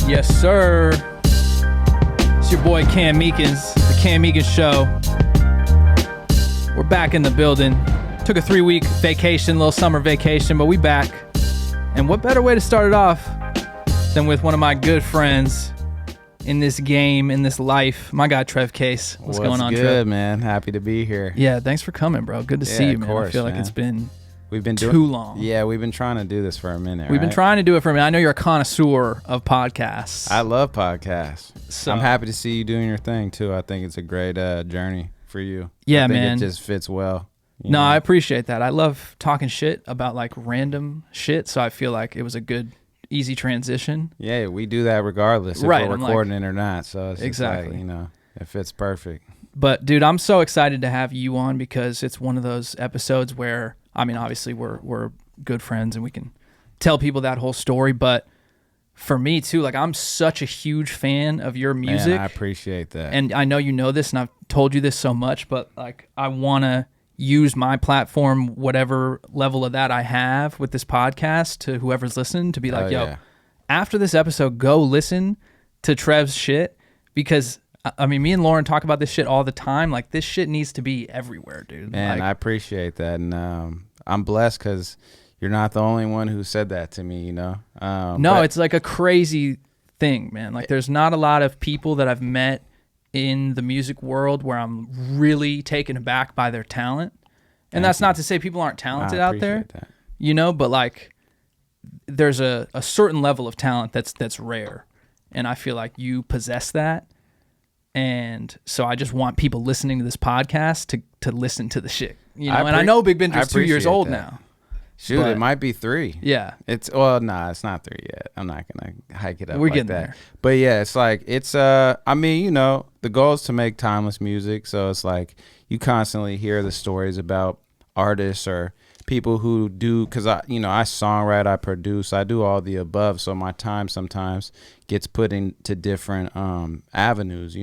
Yes, sir. It's your boy Cam Meekins, the Cam Meekins Show. We're back in the building. Took a 3-week vacation, little summer vacation, but we back. And what better way to start it off than with one of my good friends in this game, in this life, my guy Trev Case. What's going on, good, Trev? Man? Happy to be here. Yeah, thanks for coming, bro. Good to see you, man. Course, I feel like it's been too long. Yeah, we've been trying to do this for a minute. We've been trying to do it for a minute. I know you're a connoisseur of podcasts. I love podcasts. So I'm happy to see you doing your thing too. I think it's a great journey for you. Yeah, I think man. It just fits well. No, I appreciate that. I love talking shit about like random shit, so I feel like it was a good, easy transition. Yeah, we do that regardless if we're recording it or not. So it's exactly, just like, it fits perfect. But dude, I'm so excited to have you on because it's one of those episodes where, I mean, obviously we're good friends and we can tell people that whole story, but for me too, like I'm such a huge fan of your music. Man, I appreciate that. And I know you know this and I've told you this so much, but like I want to use my platform, whatever level of that I have with this podcast, to whoever's listening, to be like, after this episode, go listen to Trev's shit, because I mean, me and Lauren talk about this shit all the time. Like, this shit needs to be everywhere, dude. Man, I appreciate that. And I'm blessed because you're not the only one who said that to me, No, it's like a crazy thing, man. Like, there's not a lot of people that I've met in the music world where I'm really taken aback by their talent. And that's not to say people aren't talented out there, but like there's a certain level of talent that's rare. And I feel like you possess that. And so I just want people listening to this podcast to listen to the shit, and I know Big Bender's 2 years old now. Shoot, it might be 3. Yeah. It's it's not 3 yet. I'm not gonna hike it up. We're like getting that. there. But yeah, it's like I mean, the goal is to make timeless music. So it's like you constantly hear the stories about artists or people who do, because I songwrite, I produce, I do all the above. So my time sometimes gets put into different avenues,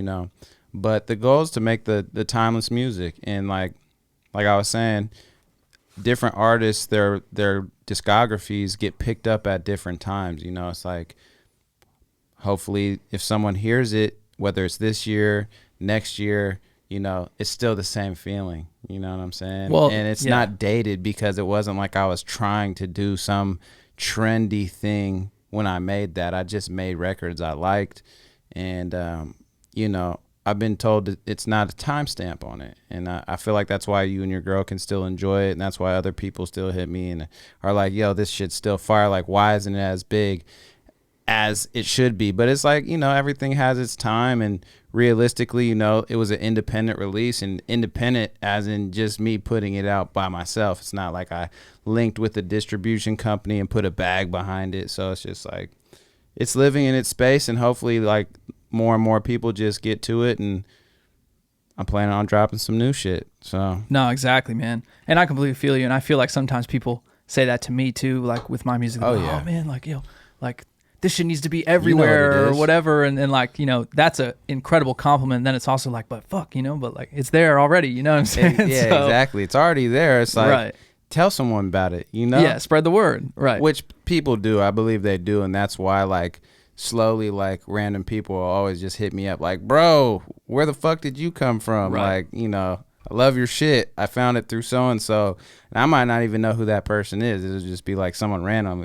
But the goal is to make the timeless music, and like I was saying, different artists, their discographies get picked up at different times. It's like, hopefully if someone hears it, whether it's this year, next year, it's still the same feeling. You know what I'm saying? Well, and it's not dated, because it wasn't like I was trying to do some trendy thing when I made that. I just made records I liked, and I've been told that it's not a timestamp on it, and I feel like that's why you and your girl can still enjoy it, and that's why other people still hit me and are like, yo, this shit's still fire. Like, why isn't it as big as it should be? But it's like, everything has its time, and realistically, it was an independent release, and independent as in just me putting it out by myself. It's not like I linked with a distribution company and put a bag behind it. So it's just like, it's living in its space, and hopefully like more and more people just get to it, and I'm planning on dropping some new shit. So no, exactly, man. And I completely feel you. And I feel like sometimes people say that to me too, like with my music. Oh man, like, like this shit needs to be everywhere or whatever. And like, that's a incredible compliment. And then it's also like, but fuck, but like it's there already. You know what I'm saying? Exactly. It's already there. It's like, tell someone about it, Yeah, spread the word. Right. Which people do. I believe they do. And that's why, like, slowly, like, random people will always just hit me up like, bro, where the fuck did you come from? Like, I love your shit. I found it through so-and-so. And I might not even know who that person is. It'll just be like someone random.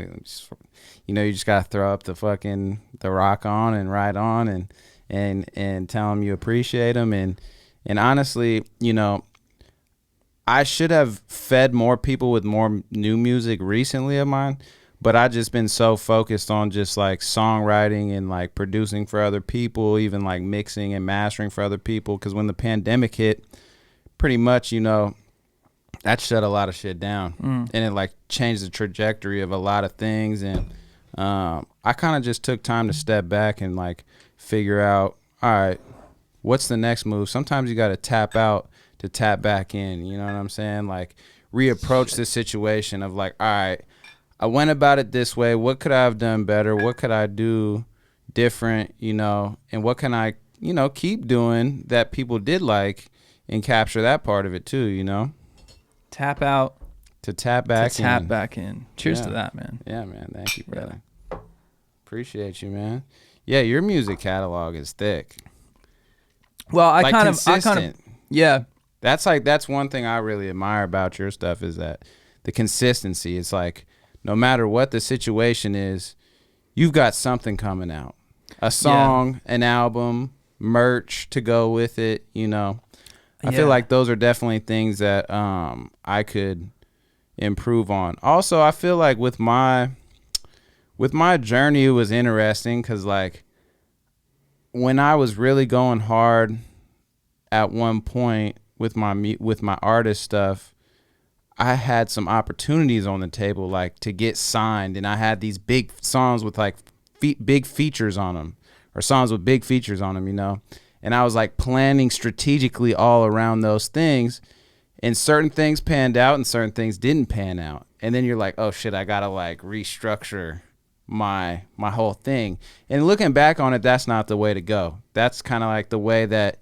You just got to throw up the rock on and ride on and tell them you appreciate them. And honestly, I should have fed more people with more new music recently of mine, but I just been so focused on just like songwriting and like producing for other people, even like mixing and mastering for other people. Because when the pandemic hit, pretty much, that shut a lot of shit down, and it like changed the trajectory of a lot of things. And I kind of just took time to step back and like figure out, all right, what's the next move? Sometimes you got to tap out to tap back in. You know what I'm saying? Like, reapproach the situation of like, all right, I went about it this way. What could I have done better? What could I do different, and what can I, keep doing that people did like, and capture that part of it too, Tap out. To tap back in. Tap back in. Cheers to that, man. Yeah, man. Thank you, brother. Appreciate you, man. Yeah, your music catalog is thick. Well, I Like kind of, consistent. yeah. That's one thing I really admire about your stuff is that the consistency. It's like no matter what the situation is, you've got something coming out. A song, an album, merch to go with it, you know. I feel like those are definitely things that I could improve on. Also, I feel like with my journey, it was interesting because like when I was really going hard at one point with my artist stuff, I had some opportunities on the table like to get signed, and I had these big songs with like big features on them, or songs with big features on them, you know. And I was like planning strategically all around those things, and certain things panned out and certain things didn't pan out. And then you're like, oh shit, I gotta like restructure my whole thing. And looking back on it, that's not the way to go. That's kind of like the way that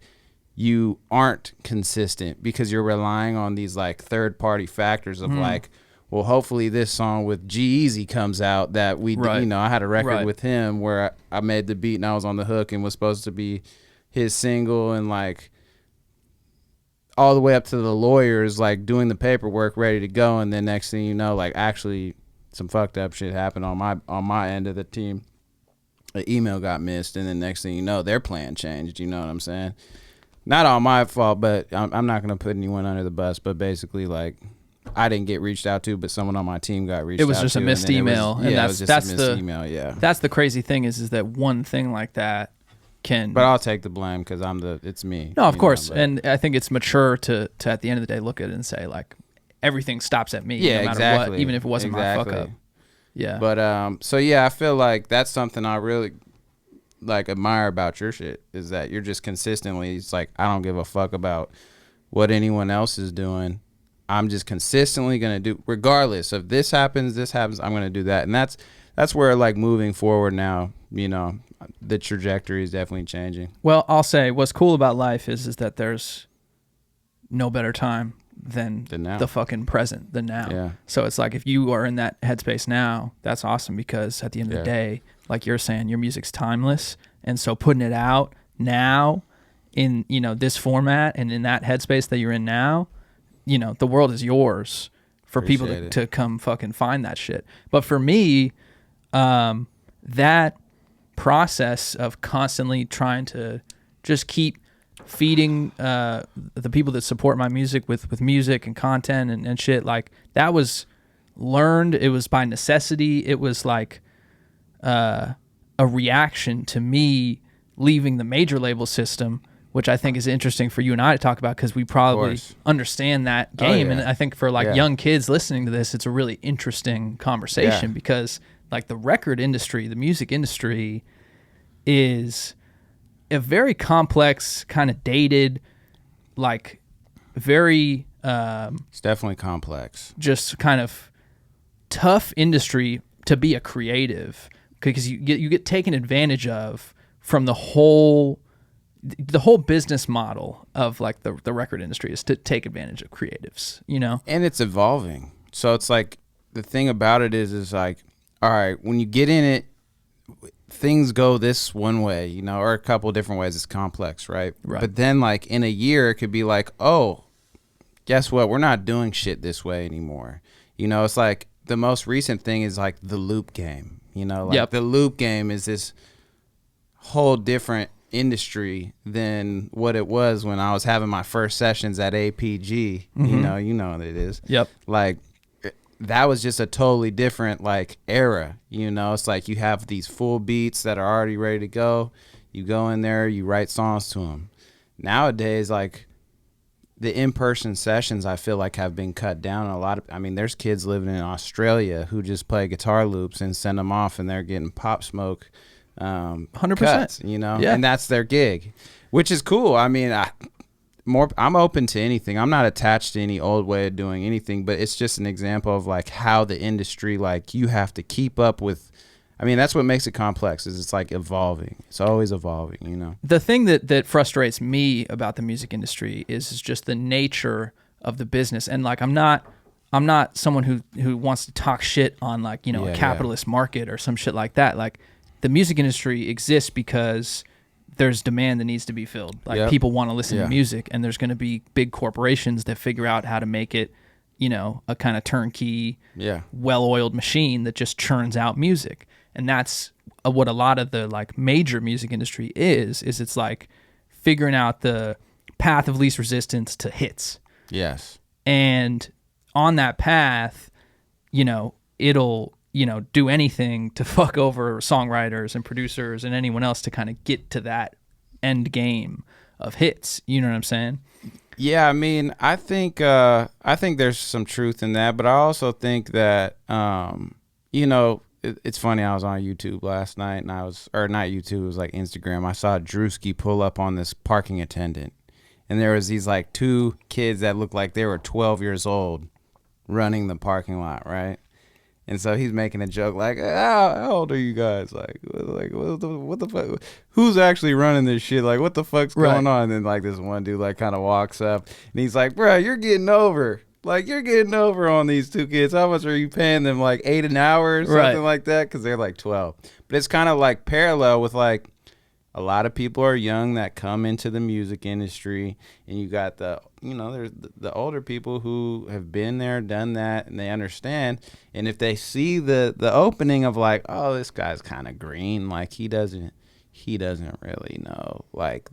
you aren't consistent, because you're relying on these like third party factors of like, well, hopefully this song with G-Eazy comes out that we, you know, I had a record with him where I made the beat and I was on the hook and was supposed to be his single, and like all the way up to the lawyers like doing the paperwork ready to go, and then next thing you know, like actually some fucked up shit happened on my end of the team. The email got missed, and then next thing you know, their plan changed. You know what I'm saying? Not all my fault, but I'm not gonna put anyone under the bus. But basically, like I didn't get reached out to, but someone on my team got reached out to. It was just a missed email, and that's the email. Yeah, that's the crazy thing is that one thing like that can. But I'll take the blame because it's me. No, of course, and I think it's mature to at the end of the day look at it and say like everything stops at me. Yeah, no matter what, even if it wasn't my fuck up. Yeah. But so yeah, I feel like that's something I really like admire about your shit is that you're just consistently. It's like I don't give a fuck about what anyone else is doing. I'm just consistently gonna do, regardless of this happens. I'm gonna do that, and that's where like moving forward now. You know, the trajectory is definitely changing. Well, I'll say what's cool about life is that there's no better time than the fucking present, than now. Yeah. So it's like if you are in that headspace now, that's awesome, because at the end of the day, like you're saying, your music's timeless, and so putting it out now in, you know, this format and in that headspace that you're in now, you know, the world is yours for people to come fucking find that shit. But for me, that process of constantly trying to just keep feeding the people that support my music with music and content and shit, like that was learned. It was by necessity. It was like a reaction to me leaving the major label system, which I think is interesting for you and I to talk about because we probably understand that game. And I think for like young kids listening to this, it's a really interesting conversation because like the record industry, the music industry is a very complex, kind of dated, like very it's definitely complex, just kind of tough industry to be a creative, because you get taken advantage of from the whole business model of like the record industry is to take advantage of creatives, you know? And it's evolving. So it's like the thing about it is like, all right, when you get in it, things go this one way, you know, or a couple different ways. It's complex, right? But then like in a year, it could be like, oh, guess what? We're not doing shit this way anymore. You know, it's like the most recent thing is like the loop game, you know, like the loop game is this whole different industry than what it was when I was having my first sessions at APG. You know what it is. Like that was just a totally different like era, you know. It's like you have these full beats that are already ready to go. You go in there, you write songs to them. Nowadays, like the in-person sessions, I feel like have been cut down a lot. I mean, there's kids living in Australia who just play guitar loops and send them off, and they're getting Pop Smoke 100%, cuts, you know, and that's their gig, which is cool. I mean, I'm open to anything. I'm not attached to any old way of doing anything, but it's just an example of like how the industry, like you have to keep up with. I mean, that's what makes it complex, is it's like evolving. It's always evolving, you know. The thing that frustrates me about the music industry is just the nature of the business. And like I'm not someone who wants to talk shit on like, you know, a capitalist market or some shit like that. Like the music industry exists because there's demand that needs to be filled. Like people want to listen to music, and there's going to be big corporations that figure out how to make it, you know, a kind of turnkey, well-oiled machine that just churns out music. And that's what a lot of the like major music industry is it's like figuring out the path of least resistance to hits. Yes. And on that path, you know, it'll, you know, do anything to fuck over songwriters and producers and anyone else to kind of get to that end game of hits. You know what I'm saying? Yeah, I mean, I think there's some truth in that, but I also think that, you know, it's funny. I was on YouTube last night, and not YouTube, it was like Instagram. I saw Drewski pull up on this parking attendant, and there was these like two kids that looked like they were 12 years old running the parking lot, right? And so he's making a joke like, how old are you guys? Like what the fuck? Who's actually running this shit? Like, what the fuck's going on? And then like this one dude like kind of walks up, and he's like, bro, you're getting over. Like, you're getting over on these two kids. How much are you paying them? Like $8 an hour or something like that? Because they're like 12. But it's kind of like parallel with like a lot of people are young that come into the music industry, and you got the, you know, there's the older people who have been there, done that, and they understand. And if they see the opening of like, oh, this guy's kind of green, like he doesn't really know like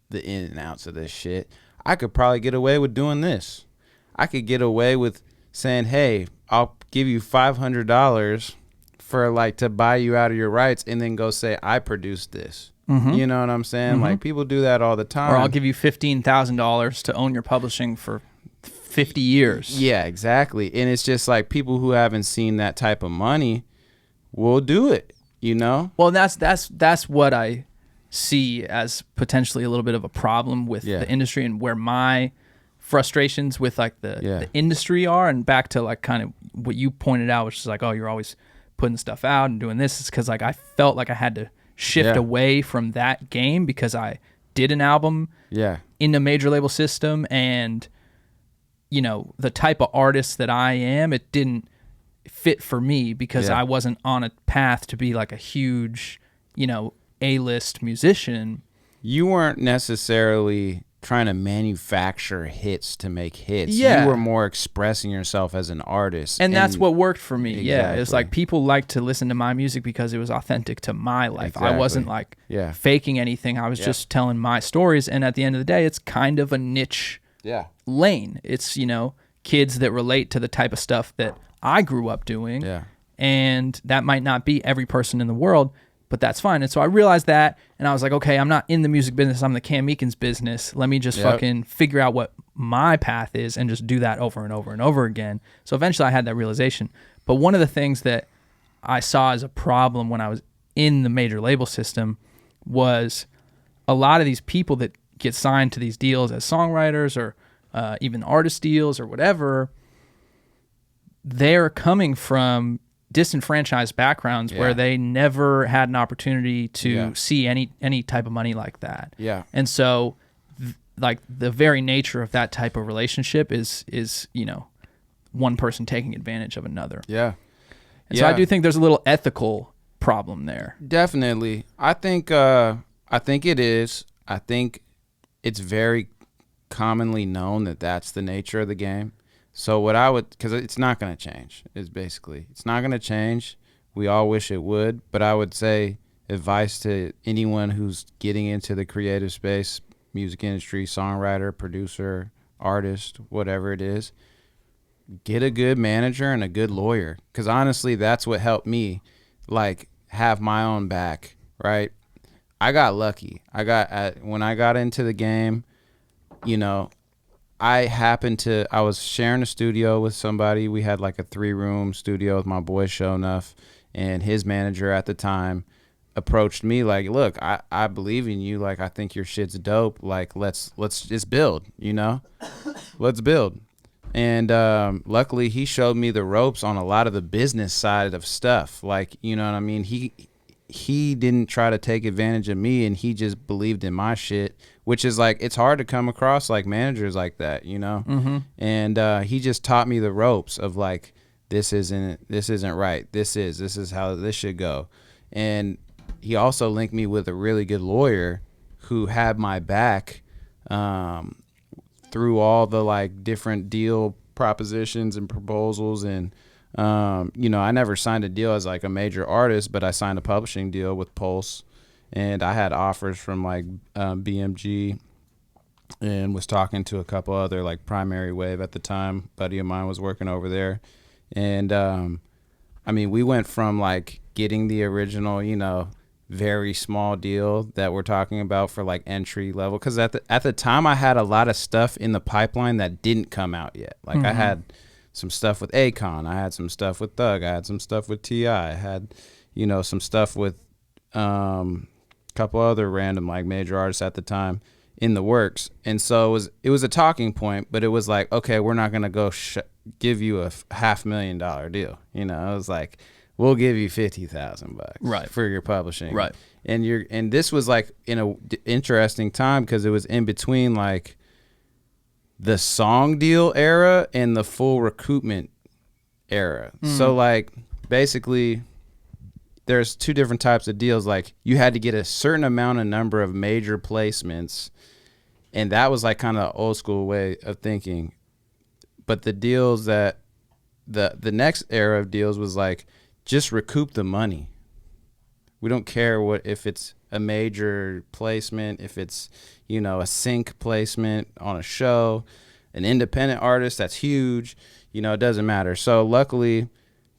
the in and outs of this shit, I could probably get away with doing this. I could get away with saying, hey, I'll give you $500 for like to buy you out of your rights, and then go say I produced this. Mm-hmm. You know what I'm saying? Mm-hmm. Like people do that all the time. Or I'll give you $15,000 to own your publishing for 50 years. Yeah, exactly. And it's just like people who haven't seen that type of money will do it, you know? Well, that's what I see as potentially a little bit of a problem with the industry, and where my frustrations with like the industry are, and back to like kind of what you pointed out, which is like, oh, you're always putting stuff out and doing this, is because like I felt like I had to shift away from that game because I did an album in a major label system, and you know, the type of artist that I am, it didn't fit for me because I wasn't on a path to be like a huge, you know, A-list musician. You weren't necessarily trying to manufacture hits to make hits. Yeah. You were more expressing yourself as an artist. And that's what worked for me. Exactly. Yeah. It's like people liked to listen to my music because it was authentic to my life. Exactly. I wasn't like faking anything. I was just telling my stories. And at the end of the day, it's kind of a niche lane. It's, you know, kids that relate to the type of stuff that I grew up doing. Yeah. And that might not be every person in the world, but that's fine. And so I realized that, and I was like, okay, I'm not in the music business. I'm the Cam Meekins business. Let me just fucking figure out what my path is and just do that over and over and over again. So eventually I had that realization. But one of the things that I saw as a problem when I was in the major label system was a lot of these people that get signed to these deals as songwriters or even artist deals or whatever, they're coming from disenfranchised backgrounds where they never had an opportunity to see any type of money like that. Yeah. And so like the very nature of that type of relationship is, you know, one person taking advantage of another. Yeah. And so I do think there's a little ethical problem there. Definitely. I think it is. I think it's very commonly known that that's the nature of the game. So what I would, because it's not going to change, is basically, it's not going to change. We all wish it would, but I would say advice to anyone who's getting into the creative space, music industry, songwriter, producer, artist, whatever it is, get a good manager and a good lawyer. Because honestly, that's what helped me, like, have my own back, right? I got lucky. When I got into the game, you know, I was sharing a studio with somebody. We had like a 3-room studio with my boy Show Enough, and his manager at the time approached me like, look, I believe in you. Like, I think your shit's dope. Like, let's just build, you know, let's build. And luckily he showed me the ropes on a lot of the business side of stuff. Like, you know what I mean? He didn't try to take advantage of me, and he just believed in my shit, which is like, it's hard to come across like managers like that, you know? Mm-hmm. And he just taught me the ropes of like, this isn't right. This is how this should go. And he also linked me with a really good lawyer who had my back through all the like different deal propositions and proposals. And you know, I never signed a deal as like a major artist, but I signed a publishing deal with Pulse, and I had offers from like BMG, and was talking to a couple other like Primary Wave at the time. Buddy of mine was working over there. And I mean, we went from like getting the original, you know, very small deal that we're talking about for like entry level, because at the time I had a lot of stuff in the pipeline that didn't come out yet. Like I had some stuff with Akon, I had some stuff with Thug, I had some stuff with T.I., I had, you know, some stuff with a couple other random like major artists at the time in the works. And so it was a talking point, but it was like, okay, we're not gonna go give you a $500,000 deal. You know, it was like, we'll give you $50,000 for your publishing. Right. And this was like in a interesting time, because it was in between like the song deal era and the full recoupment era. So like basically there's two different types of deals. Like you had to get a certain amount of number of major placements, and that was like kind of old school way of thinking. But the deals that the next era of deals was like, just recoup the money. We don't care if it's a major placement, if it's, you know, a sync placement on a show, an independent artist that's huge, you know, it doesn't matter. So luckily,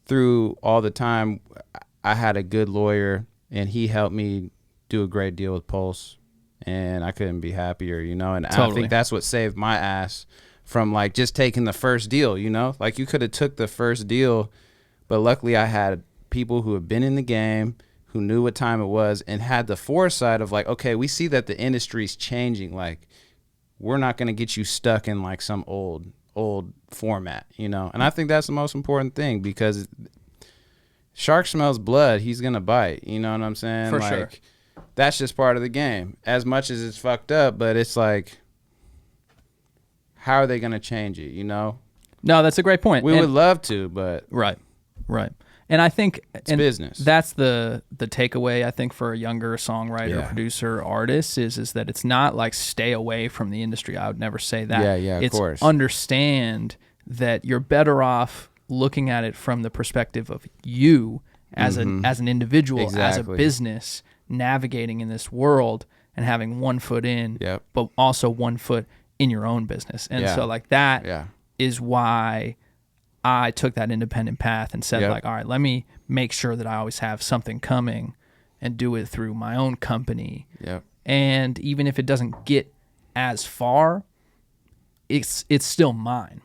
through all the time, I had a good lawyer, and he helped me do a great deal with Pulse, and I couldn't be happier, you know. And I think that's what saved my ass from like just taking the first deal, you know. Like you could have took the first deal, but luckily I had people who have been in the game, who knew what time it was, and had the foresight of like, okay, we see that the industry's changing. Like, we're not going to get you stuck in like some old format, you know? And I think that's the most important thing, because shark smells blood, he's going to bite. You know what I'm saying? For like, sure. That's just part of the game. As much as it's fucked up, but it's like, how are they going to change it, you know? No, that's a great point. We would love to, but... Right. And I think it's business. That's the takeaway, I think, for a younger songwriter, producer, artist, is that it's not like stay away from the industry. I would never say that. Yeah, of course. It's understand that you're better off looking at it from the perspective of you as an individual, as a business, navigating in this world and having one foot in, but also one foot in your own business. And so like that is why I took that independent path and said like, all right, let me make sure that I always have something coming and do it through my own company. And even if it doesn't get as far, it's still mine.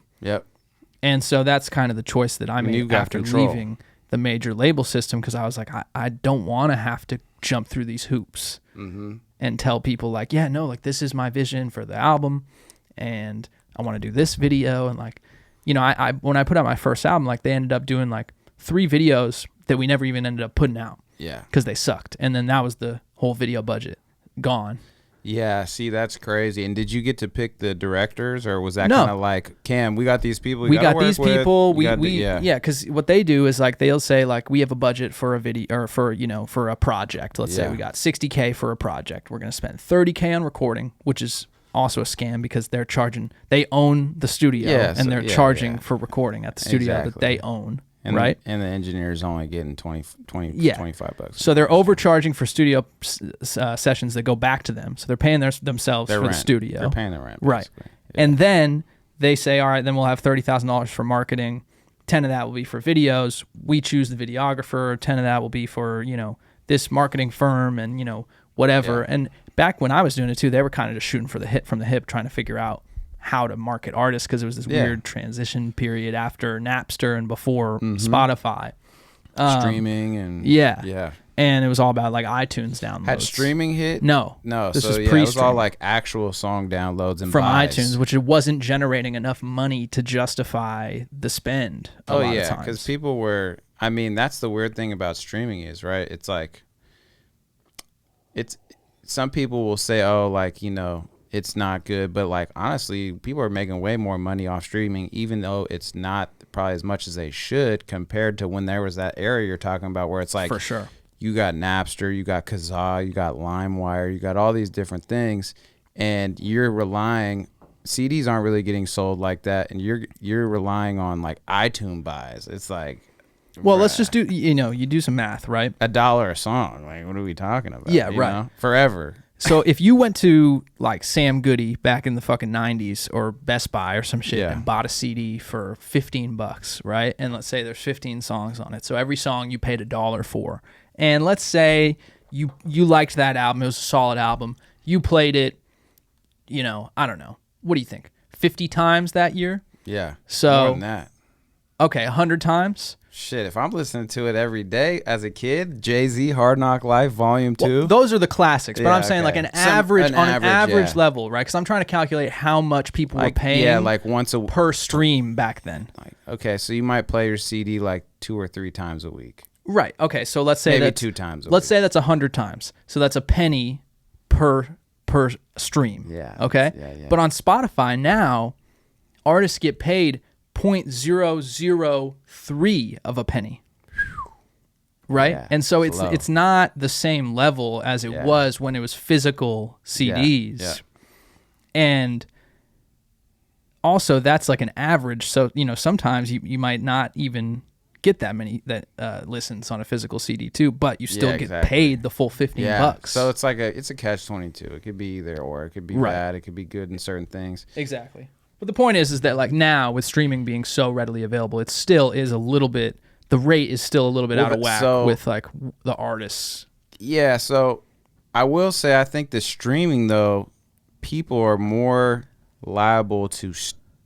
And so that's kind of the choice that I made after leaving the major label system, because I was like, I don't want to have to jump through these hoops and tell people like, yeah, no, like this is my vision for the album and I want to do this video. And like, you know, I when I put out my first album, like they ended up doing like 3 videos that we never even ended up putting out. Because they sucked. And then that was the whole video budget gone. Yeah, see, that's crazy. And did you get to pick the directors, or was that kind of like, Cam, we got these people we got these people. Because what they do is like they'll say like, we have a budget for a video or for, you know, for a project. Let's say we got $60K for a project. We're going to spend $30K on recording, which is also a scam because they own the studio and they're charging for recording at the studio that they own. And right? And the engineer's only getting $25. So they're overcharging for studio sessions that go back to them. So they're paying themselves for the studio. They're paying their rent. Right. And then they say, all right, then we'll have $30,000 for marketing. 10 of that will be for videos. We choose the videographer. 10 of that will be for, you know, this marketing firm and, you know, whatever. And back when I was doing it too, they were kind of just shooting from the hip, trying to figure out how to market artists, because it was this weird transition period after Napster and before Spotify. Streaming and... And it was all about like iTunes downloads. Had streaming hit? No. This was pre-streaming. It was all like actual song downloads and from buys. iTunes, which it wasn't generating enough money to justify the spend a lot of times. Because people were... I mean, that's the weird thing about streaming is, right? It's like... Some people will say, oh, like, you know... it's not good, but like honestly, people are making way more money off streaming, even though it's not probably as much as they should compared to when there was that era you're talking about where it's like, for sure, you got Napster, you got Kazaa, you got LimeWire, you got all these different things, and you're relying. CDs aren't really getting sold like that, and you're relying on like iTunes buys. It's like, well, let's just do, you do some math, right? $1 a song. Like, what are we talking about? Yeah, you right. know? Forever. So if you went to like Sam Goody back in the fucking 90s or Best Buy or some shit and bought a CD for $15, right? And let's say there's 15 songs on it. So every song you paid $1 for. And let's say you liked that album. It was a solid album. You played it, I don't know. What do you think? 50 times that year? Yeah. So more than that. Okay, 100 times? Shit, if I'm listening to it every day as a kid, Jay-Z, Hard Knock Life, Volume 2. Well, those are the classics, but I'm saying like an average level, right? Because I'm trying to calculate how much people were paying like once per stream back then. Like, okay, so you might play your CD like 2 or 3 times a week. Right, okay, so let's say maybe 2 times a week. Let's say that's 100 times. So that's a penny per stream. Yeah. Okay? Yeah. But on Spotify now, artists get paid 0.003 of a penny. Right? Yeah, and so it's not the same level as it was when it was physical CDs. Yeah. And also that's like an average. So, sometimes you might not even get that many listens on a physical CD too, but you still get paid the full $15. So it's like it's a catch-22. It could be either or. It could be bad. It could be good in certain things. Exactly. But the point is that like now with streaming being so readily available, it still is a little bit, the rate is still a little bit out of whack with like the artists. Yeah. So I will say, I think the streaming though, people are more liable to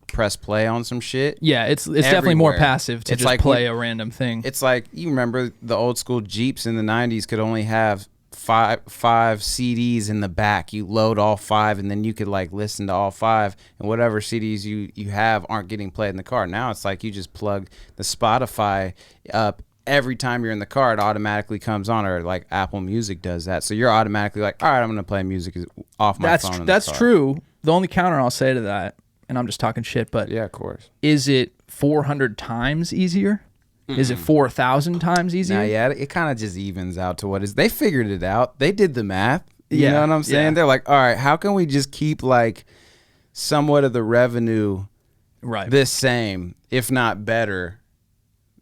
press play on some shit. Yeah. It's definitely more passive to just like play a random thing. It's like, you remember the old school Jeeps in the 90s could only have five CDs in the back. You load all 5 and then you could like listen to all 5, and whatever CDs you have aren't getting played in the car. Now it's like you just plug the Spotify up. Every time you're in the car, it automatically comes on, or like Apple Music does that. So you're automatically like, all right, I'm going to play music off my phone. That's true. The only counter I'll say to that, and I'm just talking shit, but yeah, of course. Is it 400 times easier? Is it 4,000 times easier? Nah, yeah, it kind of just evens out to what is. They figured it out. They did the math. You know what I'm saying? Yeah. They're like, all right, how can we just keep like somewhat of the revenue this same, if not better?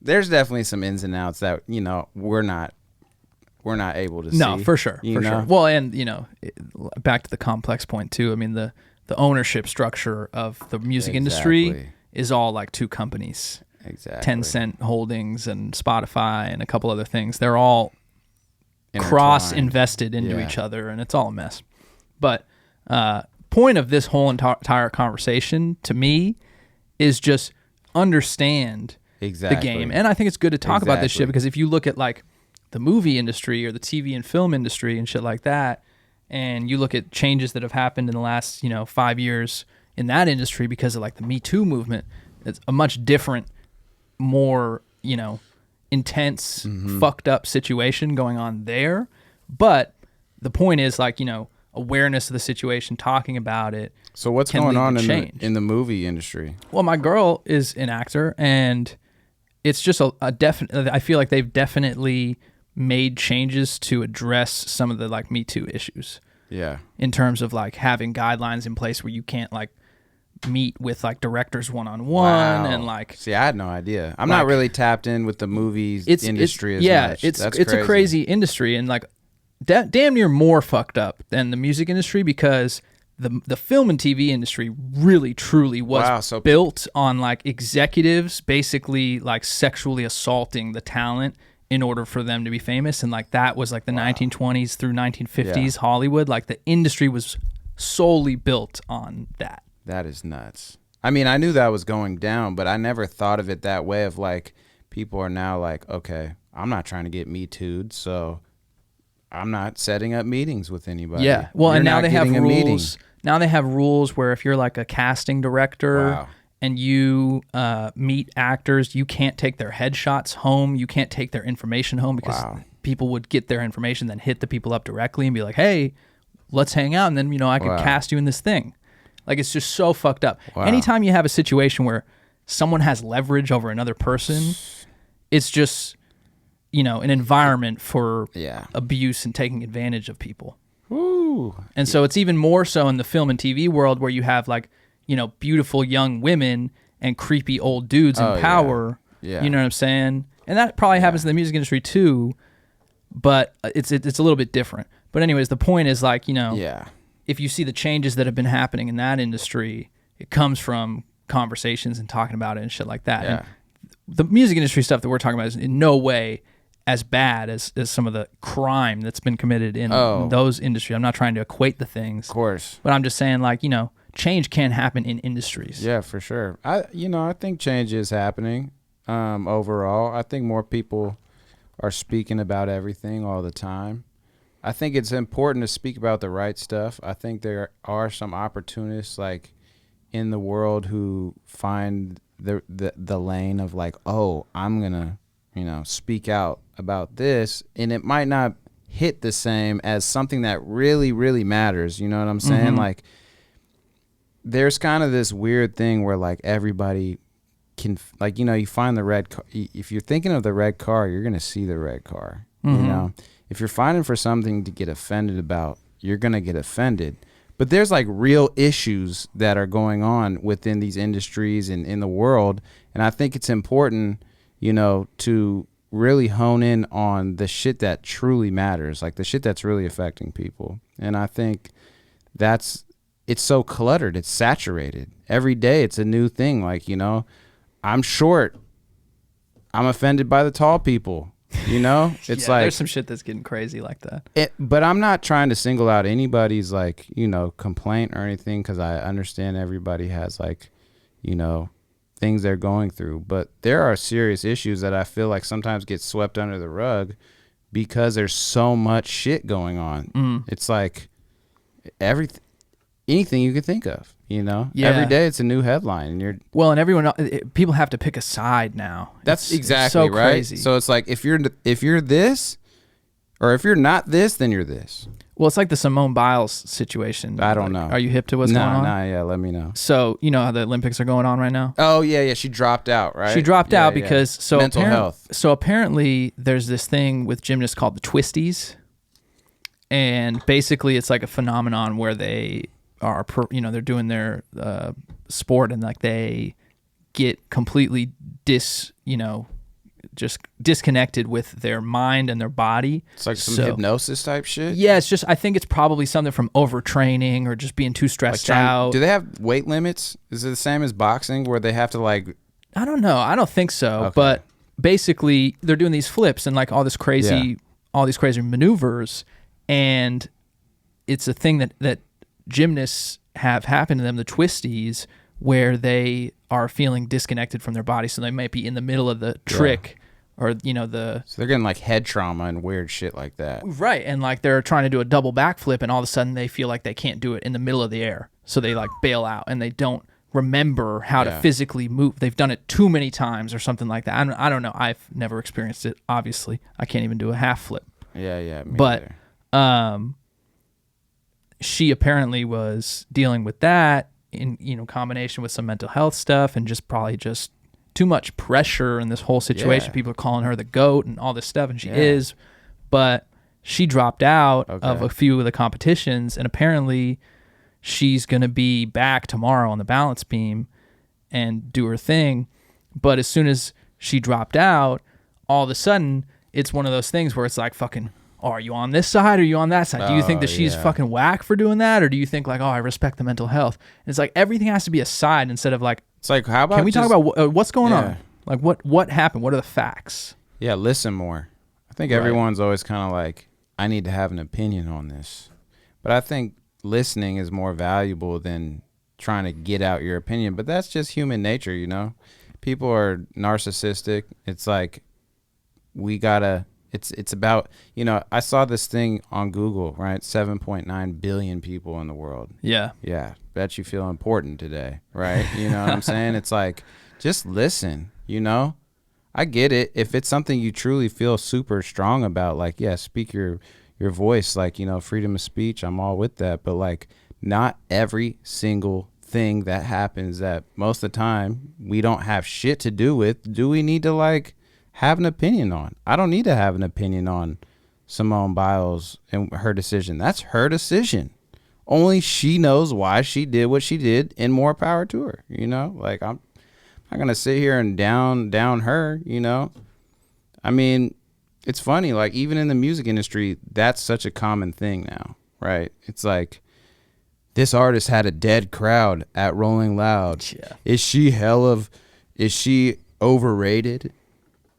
There's definitely some ins and outs that we're not able to see. No, for sure, sure. Well, and back to the complex point too. I mean, the ownership structure of the music industry is all like 2 companies. Exactly. Tencent Holdings and Spotify and a couple other things. They're all cross-invested into each other, and it's all a mess. But point of this whole entire conversation, to me, is just understand the game. And I think it's good to talk about this shit, because if you look at like the movie industry or the TV and film industry and shit like that, and you look at changes that have happened in the last 5 years in that industry because of like the Me Too movement, it's a much different, more intense, fucked up situation going on there. But the point is like awareness of the situation, talking about it. So what's going on in the movie industry? Well, my girl is an actor, and it's just a definite. I feel like they've definitely made changes to address some of the like Me Too issues. Yeah. In terms of like having guidelines in place where you can't like meet with like directors one-on-one and like. See, I had no idea. I'm not really tapped in with the movies industry as much. It's a crazy industry, and like damn near more fucked up than the music industry, because the film and TV industry really truly was built on like executives basically like sexually assaulting the talent in order for them to be famous, and like that was like the 1920s through 1950s Hollywood. Like the industry was solely built on that. That is nuts. I mean, I knew that was going down, but I never thought of it that way, of like people are now like, okay, I'm not trying to get Me Too'd, so I'm not setting up meetings with anybody. Yeah. Well, and now they have rules. Now they have rules where if you're like a casting director and you meet actors, you can't take their headshots home. You can't take their information home, because people would get their information, then hit the people up directly and be like, hey, let's hang out. And then, I could cast you in this thing. Like, it's just so fucked up. Anytime you have a situation where someone has leverage over another person, it's just, an environment for Yeah. abuse and taking advantage of people. Woo. And so it's even more so in the film and TV world where you have like, beautiful young women and creepy old dudes in power. Yeah. You know what I'm saying? And that probably happens in the music industry too, but it's a little bit different. But anyways, the point is like, if you see the changes that have been happening in that industry, it comes from conversations and talking about it and shit like that. Yeah. And the music industry stuff that we're talking about is in no way as bad as some of the crime that's been committed in those industries. I'm not trying to equate the things. Of course. But I'm just saying like, change can happen in industries. Yeah, for sure. I think change is happening overall. I think more people are speaking about everything all the time. I think it's important to speak about the right stuff. I think there are some opportunists like in the world who find the lane of like, oh, I'm gonna speak out about this, and it might not hit the same as something that really, really matters. You know what I'm saying? Mm-hmm. Like, there's kind of this weird thing where like everybody can, like, you find the red car. If you're thinking of the red car, you're gonna see the red car. Mm-hmm. If you're finding for something to get offended about, you're gonna get offended. But there's like real issues that are going on within these industries and in the world, and I think it's important, to really hone in on the shit that truly matters, like the shit that's really affecting people. And I think it's so cluttered, it's saturated. Every day it's a new thing. Like, I'm short, I'm offended by the tall people. It's like there's some shit that's getting crazy like that. But I'm not trying to single out anybody's like, complaint or anything, because I understand everybody has like, things they're going through. But there are serious issues that I feel like sometimes get swept under the rug because there's so much shit going on. It's like anything you could think of. Every day it's a new headline, and people have to pick a side now. That's exactly so right. Crazy. So it's like if you're this, or if you're not this, then you're this. Well, it's like the Simone Biles situation. I don't know. Are you hip to what's going on? Yeah, let me know. So you know how the Olympics are going on right now? Oh yeah, she dropped out, right? She dropped out because mental health. So apparently, there's this thing with gymnasts called the twisties, and basically, it's like a phenomenon where they are, they're doing their sport, and like they get completely just disconnected with their mind and their body. It's like some hypnosis type shit. Yeah, I think it's probably something from overtraining or just being too stressed out. Do they have weight limits? Is it the same as boxing where they have to like? I don't know. I don't think so. Okay. But basically, they're doing these flips and like all these crazy maneuvers, and it's a thing that gymnasts have happen to them, the twisties, where they are feeling disconnected from their body. So they might be in the middle of the trick or, so they're getting like head trauma and weird shit like that. Right. And like they're trying to do a double backflip, and all of a sudden they feel like they can't do it in the middle of the air. So they like bail out, and they don't remember how to physically move. They've done it too many times or something like that. I don't know. I've never experienced it. Obviously I can't even do a half flip. Yeah. But, she apparently was dealing with that in combination with some mental health stuff, and just probably just too much pressure in this whole situation. Yeah. People are calling her the GOAT and all this stuff, and she is, but she dropped out of a few of the competitions, and apparently she's going to be back tomorrow on the balance beam and do her thing. But as soon as she dropped out, all of a sudden it's one of those things where it's like fucking, oh, are you on this side or are you on that side? Do you think that she's fucking whack for doing that? Or do you think like, oh, I respect the mental health? And it's like everything has to be a side instead of like, it's like, how about can we talk about what's going on? Like what happened? What are the facts? Yeah, listen more. I think everyone's always kind of like, I need to have an opinion on this. But I think listening is more valuable than trying to get out your opinion. But that's just human nature, People are narcissistic. It's like it's about, I saw this thing on Google, right? 7.9 billion people in the world. Yeah. Yeah. Bet you feel important today, right? You know what I'm saying? It's like, just listen, I get it. If it's something you truly feel super strong about, like, speak your voice, like, freedom of speech, I'm all with that. But like, not every single thing that happens that most of the time we don't have shit to do with, do we need to like have an opinion on. I don't need to have an opinion on Simone Biles and her decision. That's her decision. Only she knows why she did what she did, and more power to her. You know, like I'm not gonna sit here and down her. You know, I mean, it's funny. Like even in the music industry, that's such a common thing now, right? It's like this artist had a dead crowd at Rolling Loud. Yeah. Is she overrated?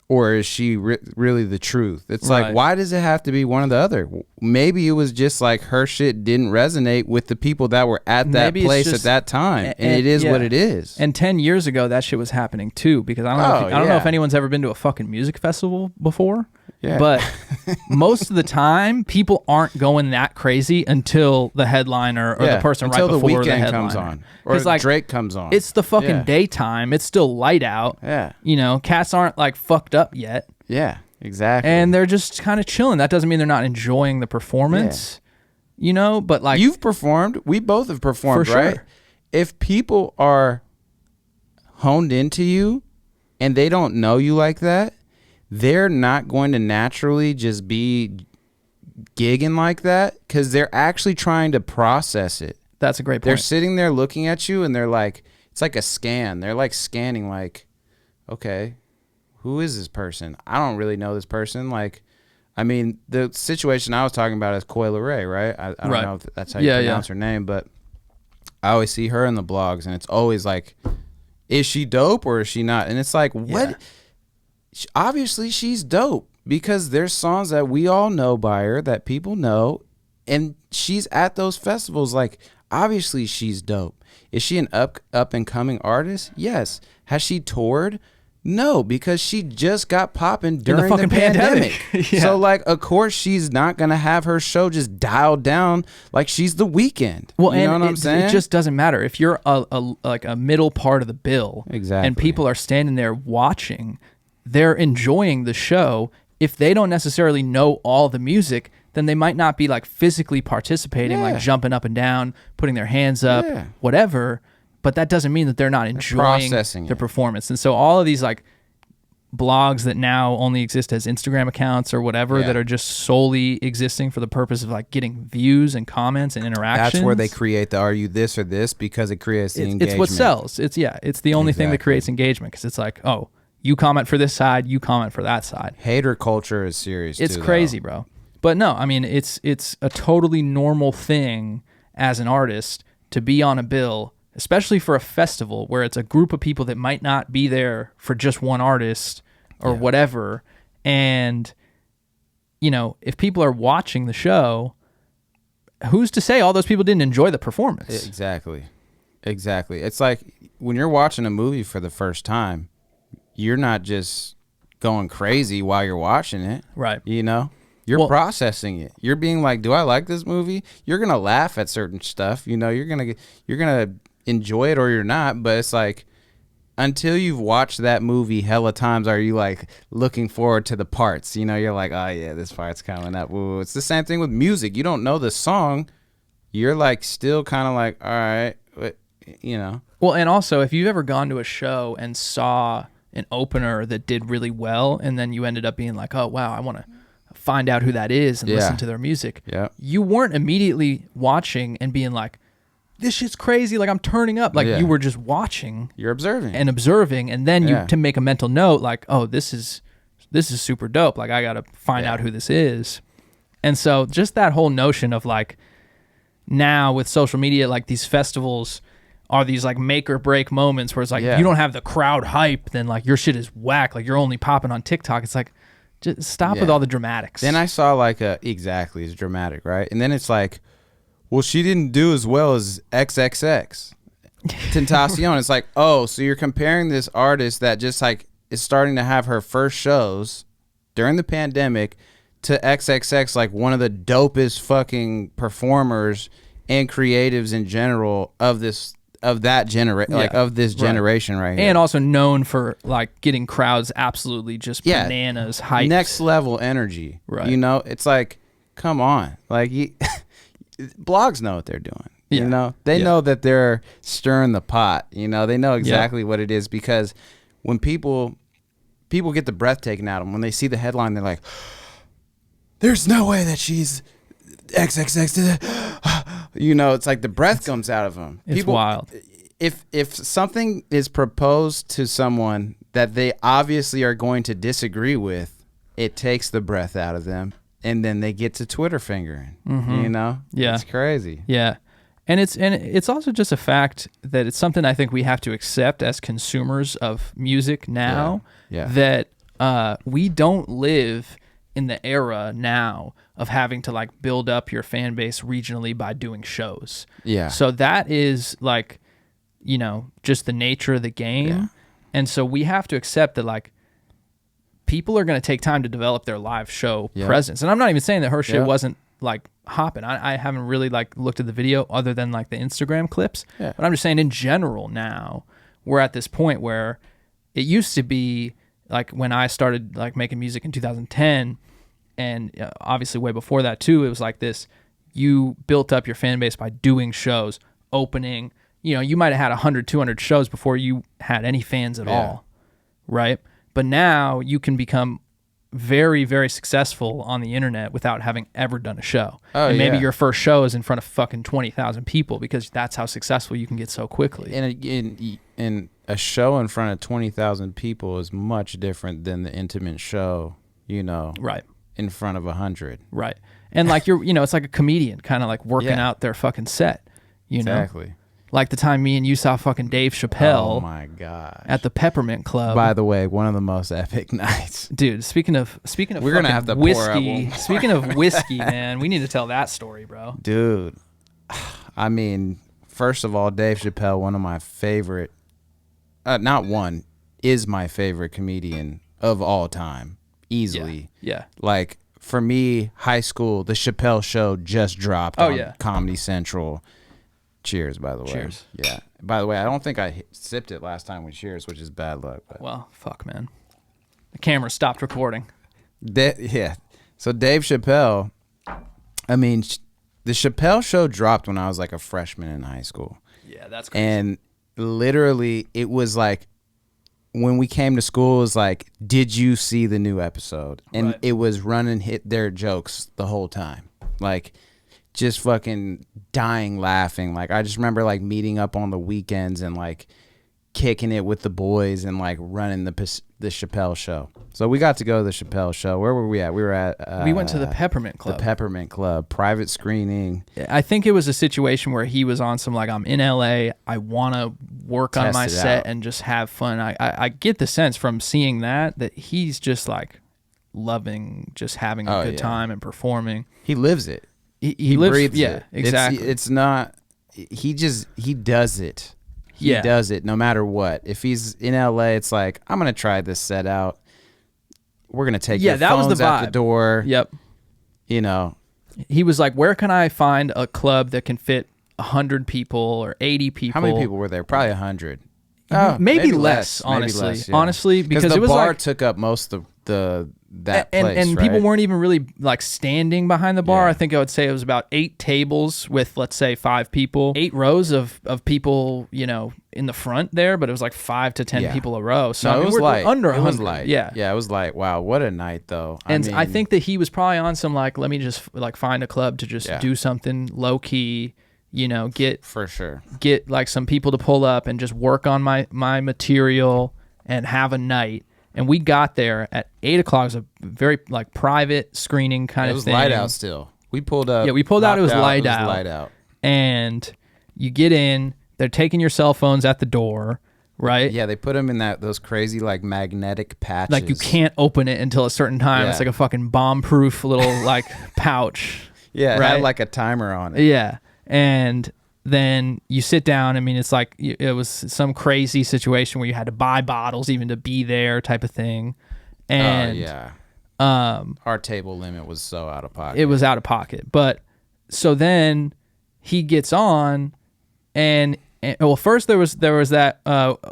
Or is she really the truth? It's like, why does it have to be one or the other? Maybe it was just like her shit didn't resonate with the people that were at that place at that time. And it is what it is. And 10 years ago, that shit was happening too. Because I don't know if anyone's ever been to a fucking music festival before. Yeah. But most of the time, people aren't going that crazy until the headliner or the person right before the headliner comes on. Or like, Drake comes on. It's the fucking daytime. It's still light out. Yeah. You know, cats aren't like fucked up yet. Yeah, exactly. And they're just kind of chilling. That doesn't mean they're not enjoying the performance. Yeah. You know, but like... You've performed. We both have performed, for right? Sure. If people are honed into you and they don't know you like that, they're not going to naturally just be gigging like that because they're actually trying to process it. That's a great point. They're sitting there looking at you and they're like, it's like a scan. They're like scanning like, okay, who is this person? I don't really know this person. Like, I mean, the situation I was talking about is Coi Leray, right? I don't know if that's how you pronounce her name, but I always see her in the blogs and it's always like, is she dope or is she not? And it's like, what? Yeah. Obviously she's dope because there's songs that we all know by her that people know, and she's at those festivals. Like, obviously she's dope. Is she an up and coming artist? Yes. Has she toured? No, because she just got popping during the pandemic. Yeah. So like, of course she's not gonna have her show just dialed down like she's The Weeknd. Well, you know what I'm saying? It just doesn't matter if you're like a middle part of the bill, exactly, and people are standing there watching. They're enjoying the show. If they don't necessarily know all the music, then they might not be like physically participating, like jumping up and down, putting their hands up, whatever. But that doesn't mean that they're not enjoying the performance. And so all of these like blogs that now only exist as Instagram accounts or whatever that are just solely existing for the purpose of like getting views and comments and interactions. That's where they create the "Are you this or this?" because it creates the engagement. It's what sells. It's the only thing that creates engagement because it's like, oh, you comment for this side, you comment for that side. Hater culture is serious. It's crazy, bro. But no, I mean, it's a totally normal thing as an artist to be on a bill, especially for a festival where it's a group of people that might not be there for just one artist or whatever. And, you know, if people are watching the show, who's to say all those people didn't enjoy the performance? Exactly. It's like when you're watching a movie for the first time, you're not just going crazy while you're watching it. Right. You know? You're processing it. You're being like, do I like this movie? You're going to laugh at certain stuff. You know, you're going to enjoy it or you're not. But it's like, until you've watched that movie hella times, are you like looking forward to the parts? You know, you're like, oh yeah, this part's coming up. Ooh. It's the same thing with music. You don't know the song. You're like still kind of like, all right, you know. Well, and also if you've ever gone to a show and saw an opener that did really well, and then you ended up being like, oh wow, I want to find out who that is and listen to their music. Yeah. You weren't immediately watching and being like, this shit's crazy, like I'm turning up. Like you were just watching. You're observing. And then you to make a mental note like, oh, this is super dope. Like I gotta find out who this is. And so just that whole notion of like now with social media, like these festivals are these like make or break moments where it's like you don't have the crowd hype, then like your shit is whack, like you're only popping on TikTok. It's like, just stop with all the dramatics. Then I saw like it's dramatic, right? And then it's like, well, she didn't do as well as XXX Tentacion. It's like, oh, so you're comparing this artist that just like is starting to have her first shows during the pandemic to XXX, like one of the dopest fucking performers and creatives in general of this generation right here. And also known for like getting crowds absolutely just bananas hyped. Next level energy. Right. You know, it's like, come on. Like blogs know what they're doing. You know? They know that they're stirring the pot. You know, they know exactly what it is because when people people get the breath taken out of them when they see the headline. They're like, "There's no way that she's XXX." You know, it's like the breath comes out of them. It's wild. If something is proposed to someone that they obviously are going to disagree with, it takes the breath out of them, and then they get to Twitter fingering. You know, it's crazy. Yeah. And it's also just a fact that it's something I think we have to accept as consumers of music now, that we don't live in the era now of having to like build up your fan base regionally by doing shows. Yeah. So that is like, you know, just the nature of the game. Yeah. And so we have to accept that like people are going to take time to develop their live show presence. And I'm not even saying that her shit wasn't like hopping. I haven't really like looked at the video other than like the Instagram clips. Yeah. But I'm just saying in general now, we're at this point where it used to be like when I started like making music in 2010, and obviously way before that too, it was like this, you built up your fan base by doing shows, opening, you know, you might have had 100, 200 shows before you had any fans at all, right? But now you can become very, very successful on the internet without having ever done a show. And maybe your first show is in front of fucking 20,000 people because that's how successful you can get so quickly. And a show in front of 20,000 people is much different than the intimate show, you know, in front of 100. Right. And like you know, it's like a comedian kind of like working out their fucking set, you know? Exactly. Like the time me and you saw fucking Dave Chappelle. Oh my god! At the Peppermint Club. By the way, one of the most epic nights. Dude, speaking of we're gonna have to whiskey. Speaking of whiskey, man, we need to tell that story, bro. Dude, I mean, first of all, Dave Chappelle, one of my favorite, is my favorite comedian of all time, easily. Yeah. Like for me, high school, the Chappelle Show just dropped on Comedy Central. Cheers, by the way. Cheers. Yeah. By the way, I don't think I sipped it last time we cheers, which is bad luck. But. Well, fuck, man. The camera stopped recording. So Dave Chappelle, I mean, the Chappelle Show dropped when I was like a freshman in high school. Yeah, that's crazy. And literally, it was like, when we came to school, it was like, did you see the new episode? And it was hit their jokes the whole time. Like, just fucking dying laughing. Like I just remember like meeting up on the weekends and like kicking it with the boys and like running the Chappelle Show. So we got to go to the Chappelle Show. Where were we at? We were at we went to the Peppermint Club. The Peppermint Club, private screening. I think it was a situation where he was on some like, I'm in LA, I want to work on my set and just have fun. I get the sense from seeing that he's just like loving just having a good time and performing. He lives it. He lives, breathes it. Exactly. It's not, he does it. He does it no matter what. If he's in LA, it's like, I'm going to try this set out. We're going to take your phones out the door. Yep. You know. He was like, where can I find a club that can fit 100 people or 80 people? How many people were there? Probably 100. Maybe less, honestly. Maybe less, honestly, because the it was bar like, took up most of that place, and right? people weren't even really like standing behind the bar. I think I would say it was about 8 tables with, let's say, 5 people, 8 rows of people, you know, in the front there, but it was like 5 to 10 people a row. So it was light. Under 100. It was light. Yeah, it was light. Wow, what a night though. I think that he was probably on some like, let me just like find a club to just do something low key. You know, get like some people to pull up and just work on my material and have a night. And we got there at 8 o'clock. It was a very like private screening kind of thing. It was light out still. We pulled up. Yeah, we pulled out. It was light out. And you get in. They're taking your cell phones at the door, right? Yeah, they put them in those crazy like magnetic patches. Like you can't open it until a certain time. It's like a fucking bomb-proof little like pouch. Yeah, it had like a timer on it. Yeah. And then you sit down. I mean, it's like it was some crazy situation where you had to buy bottles even to be there type of thing. And our table limit was so out of pocket. It was out of pocket. But so then he gets on and well, first there was that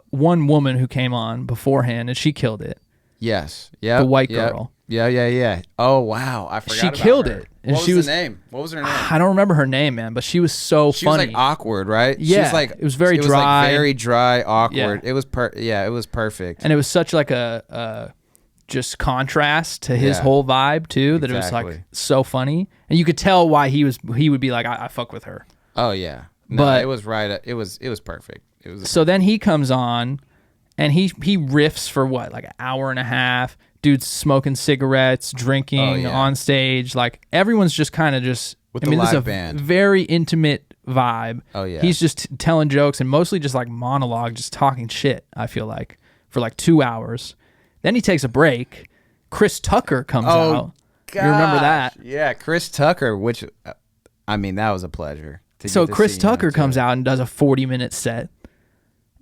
one woman who came on beforehand and she killed it. Yes. Yeah. The white girl. Yeah. Oh, wow. I forgot about her. She killed it. And what was the name? What was her name? I don't remember her name, man, but she was so funny. She was like awkward, right? Yeah. She was like, it was very dry. Like very dry, awkward. Yeah. It was perfect. And it was such like a just contrast to his whole vibe too, that it was like so funny, and you could tell why he would be like, I fuck with her. Oh yeah, no, but it was right. It was perfect. It was. So then he comes on, and he riffs for what, like an hour and a half. Dude's smoking cigarettes, drinking on stage. Like everyone's just kind of just. With the live this is a band. Very intimate vibe. Oh yeah. He's just telling jokes and mostly just like monologue, just talking shit. I feel like for like 2 hours. Then he takes a break. Chris Tucker comes out. Gosh. You remember that? Yeah, Chris Tucker. Which, I mean, that was a pleasure. So Chris Tucker comes out and does a 40-minute set,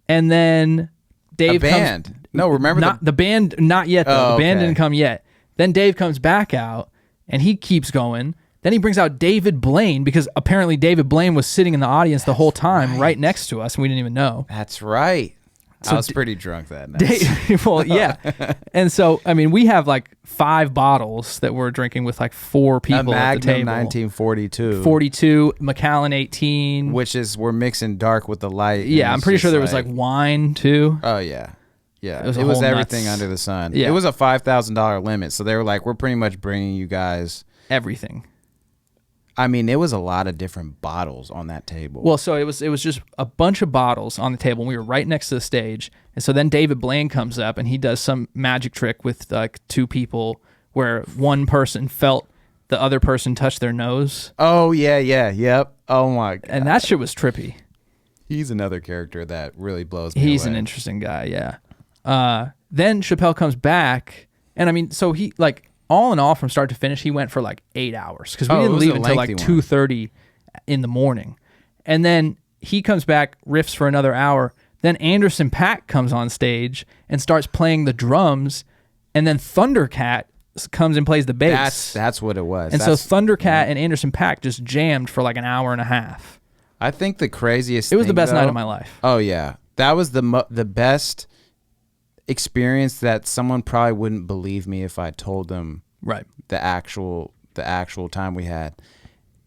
and then Dave comes. No, remember the band? Not yet though. The band didn't come yet. Then Dave comes back out, and he keeps going. Then he brings out David Blaine, because apparently David Blaine was sitting in the audience the whole time, right next to us, and we didn't even know. That's right. So I was pretty drunk that night. Well, yeah. And so, I mean, we have like 5 bottles that we're drinking with like 4 people at the table. 1942. 42, Macallan 18. Which is, we're mixing dark with the light. Yeah, I'm pretty sure there was like wine too. Oh, yeah. Yeah, it was everything under the sun. Yeah. It was a $5,000 limit, so they were like, we're pretty much bringing you guys everything. I mean, it was a lot of different bottles on that table. Well, so it was just a bunch of bottles on the table, and we were right next to the stage. And so then David Blaine comes up, and he does some magic trick with like 2 people where one person felt the other person touch their nose. Oh, yeah, yep. Oh, my God. And that shit was trippy. He's another character that really blows me He's away. an interesting guy, yeah. Then Chappelle comes back, and I mean, so he, like, all in all, from start to finish, he went for like 8 hours, because we didn't leave until like 2:30 in the morning. And then he comes back, riffs for another hour. Then Anderson .Paak comes on stage and starts playing the drums, and then Thundercat comes and plays the bass. That's what it was. And so Thundercat and Anderson .Paak just jammed for like an hour and a half. I think the craziest. It was the best night of my life. Oh yeah, that was the best experience that someone probably wouldn't believe me if I told them the actual time we had.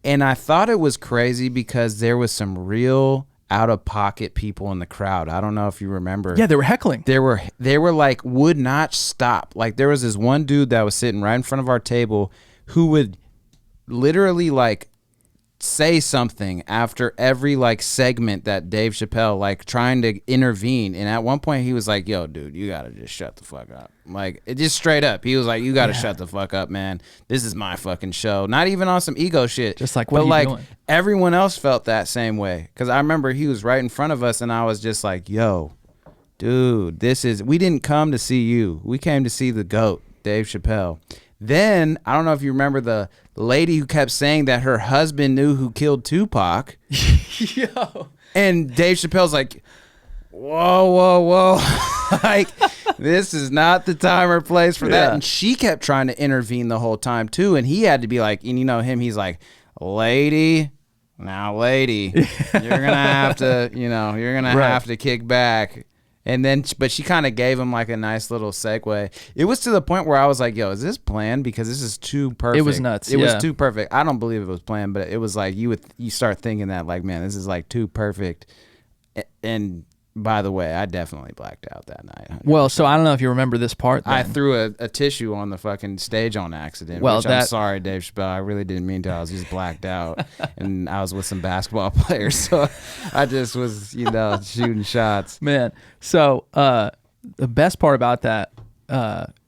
And I thought it was crazy because there was some real out of pocket people in the crowd. I don't know if you remember. Yeah, they were heckling. They were like, would not stop. Like there was this one dude that was sitting right in front of our table who would literally like say something after every like segment that Dave Chappelle, like trying to intervene. And at one point he was like, yo dude, you gotta just shut the fuck up. Like it just straight up, he was like, you gotta shut the fuck up, man, this is my fucking show. Not even on some ego shit, just like, what are you doing? Everyone else felt that same way, because I remember he was right in front of us and I was just like, yo dude, we didn't come to see you, we came to see the GOAT, Dave Chappelle. Then, I don't know if you remember the lady who kept saying that her husband knew who killed Tupac. Yo. And Dave Chappelle's like, whoa. Like, this is not the time or place for that. And she kept trying to intervene the whole time, too. And he had to be like, and you know him, he's like, lady, you're going to have to, have to kick back. And then, but she kind of gave him like a nice little segue. It was to the point where I was like, yo, is this planned? Because this is too perfect. It was nuts. It was too perfect. I don't believe it was planned, but it was like, you start thinking that like, man, this is like too perfect. And by the way, I definitely blacked out that night. 100%. Well, so I don't know if you remember this part. Then. I threw a tissue on the fucking stage on accident. Well, I'm sorry, Dave Chappelle. I really didn't mean to. I was just blacked out, and I was with some basketball players, so I just was, shooting shots. Man, so the best part about that,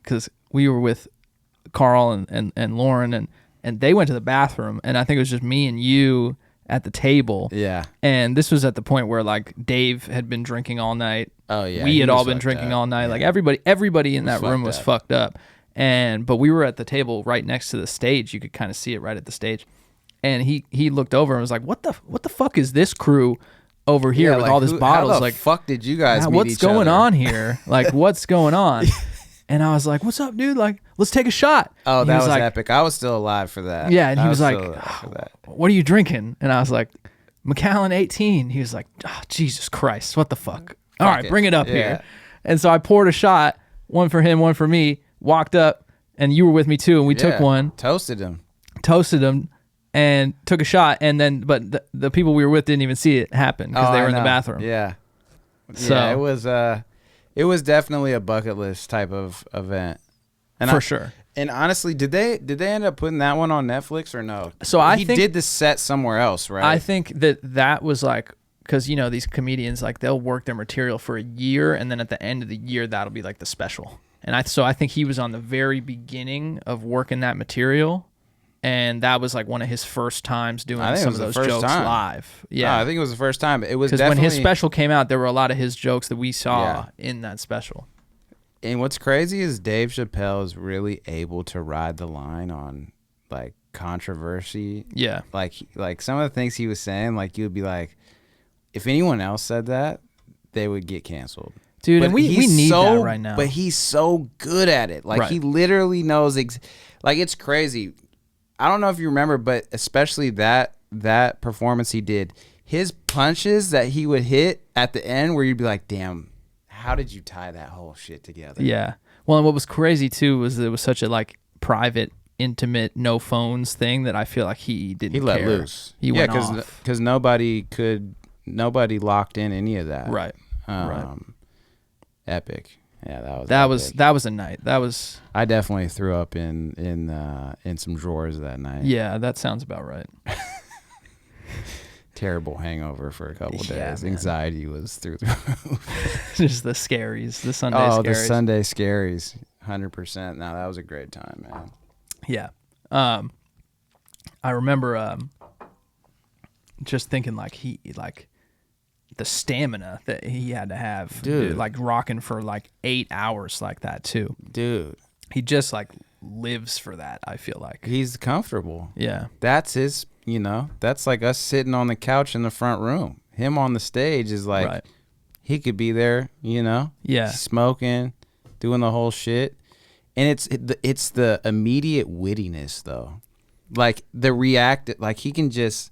because we were with Carl and Lauren, and they went to the bathroom, and I think it was just me and you at the table. Yeah. And this was at the point where like Dave had been drinking all night. Oh yeah. We had all been drinking all night. Yeah. Like everybody in that room was fucked up. But we were at the table right next to the stage. You could kind of see it right at the stage. And he looked over and was like, "What the fuck is this crew over here with all this bottles? How the like, fuck did you guys meet what's each going other? On here? Like, what's going on?" And I was like, "What's up, dude? Like, let's take a shot." Oh, that was like, epic. I was still alive for that. Yeah, and he was like, "What are you drinking?" And I was like, "Macallan 18." He was like, "Oh, Jesus Christ, what the fuck? All right, bring it up here." And so I poured a shot, one for him, one for me, walked up, and you were with me too, and we took one. Toasted him, and took a shot, and then, but the people we were with didn't even see it happen because they were in the bathroom. Yeah. So it was definitely a bucket list type of event. And For sure. And honestly, did they end up putting that one on Netflix or no? So I he think did the set somewhere else, right? I think that was like, because you know these comedians, like they'll work their material for a year, and then at the end of the year that'll be like the special. And I think he was on the very beginning of working that material, and that was like one of his first times doing some of those jokes live. Yeah, No, I think it was the first time. It was because definitely when his special came out, there were a lot of his jokes that we saw in that special. And what's crazy is Dave Chappelle is really able to ride the line on like controversy. Yeah. Like some of the things he was saying, like you would be like, if anyone else said that, they would get canceled. Dude, but and we need that right now. But he's so good at it. Like he literally knows like it's crazy. I don't know if you remember, but especially that performance he did, his punches that he would hit at the end where you'd be like, damn, how did you tie that whole shit together? Yeah. Well, and what was crazy too was it was such a like private, intimate, no phones thing that I feel like he didn't. He let care. loose. He went off because nobody locked in any of that. Right. Right. Epic. Yeah, that was a night. That was. I definitely threw up in some drawers that night. Yeah, that sounds about right. Terrible hangover for a couple days. Man. Anxiety was through the roof. Just the scaries, the Sunday scaries. Oh, the Sunday scaries, 100%. No, that was a great time, man. Yeah. I remember just thinking like the stamina that he had to have, dude, like rocking for like 8 hours like that too. Dude, he just like lives for that. I feel like he's comfortable. Yeah. That's his. You know, that's like us sitting on the couch in the front room. Him on the stage is like, he could be there, you know? Yeah. Smoking, doing the whole shit. And it's the immediate wittiness, though. Like, like, he can just,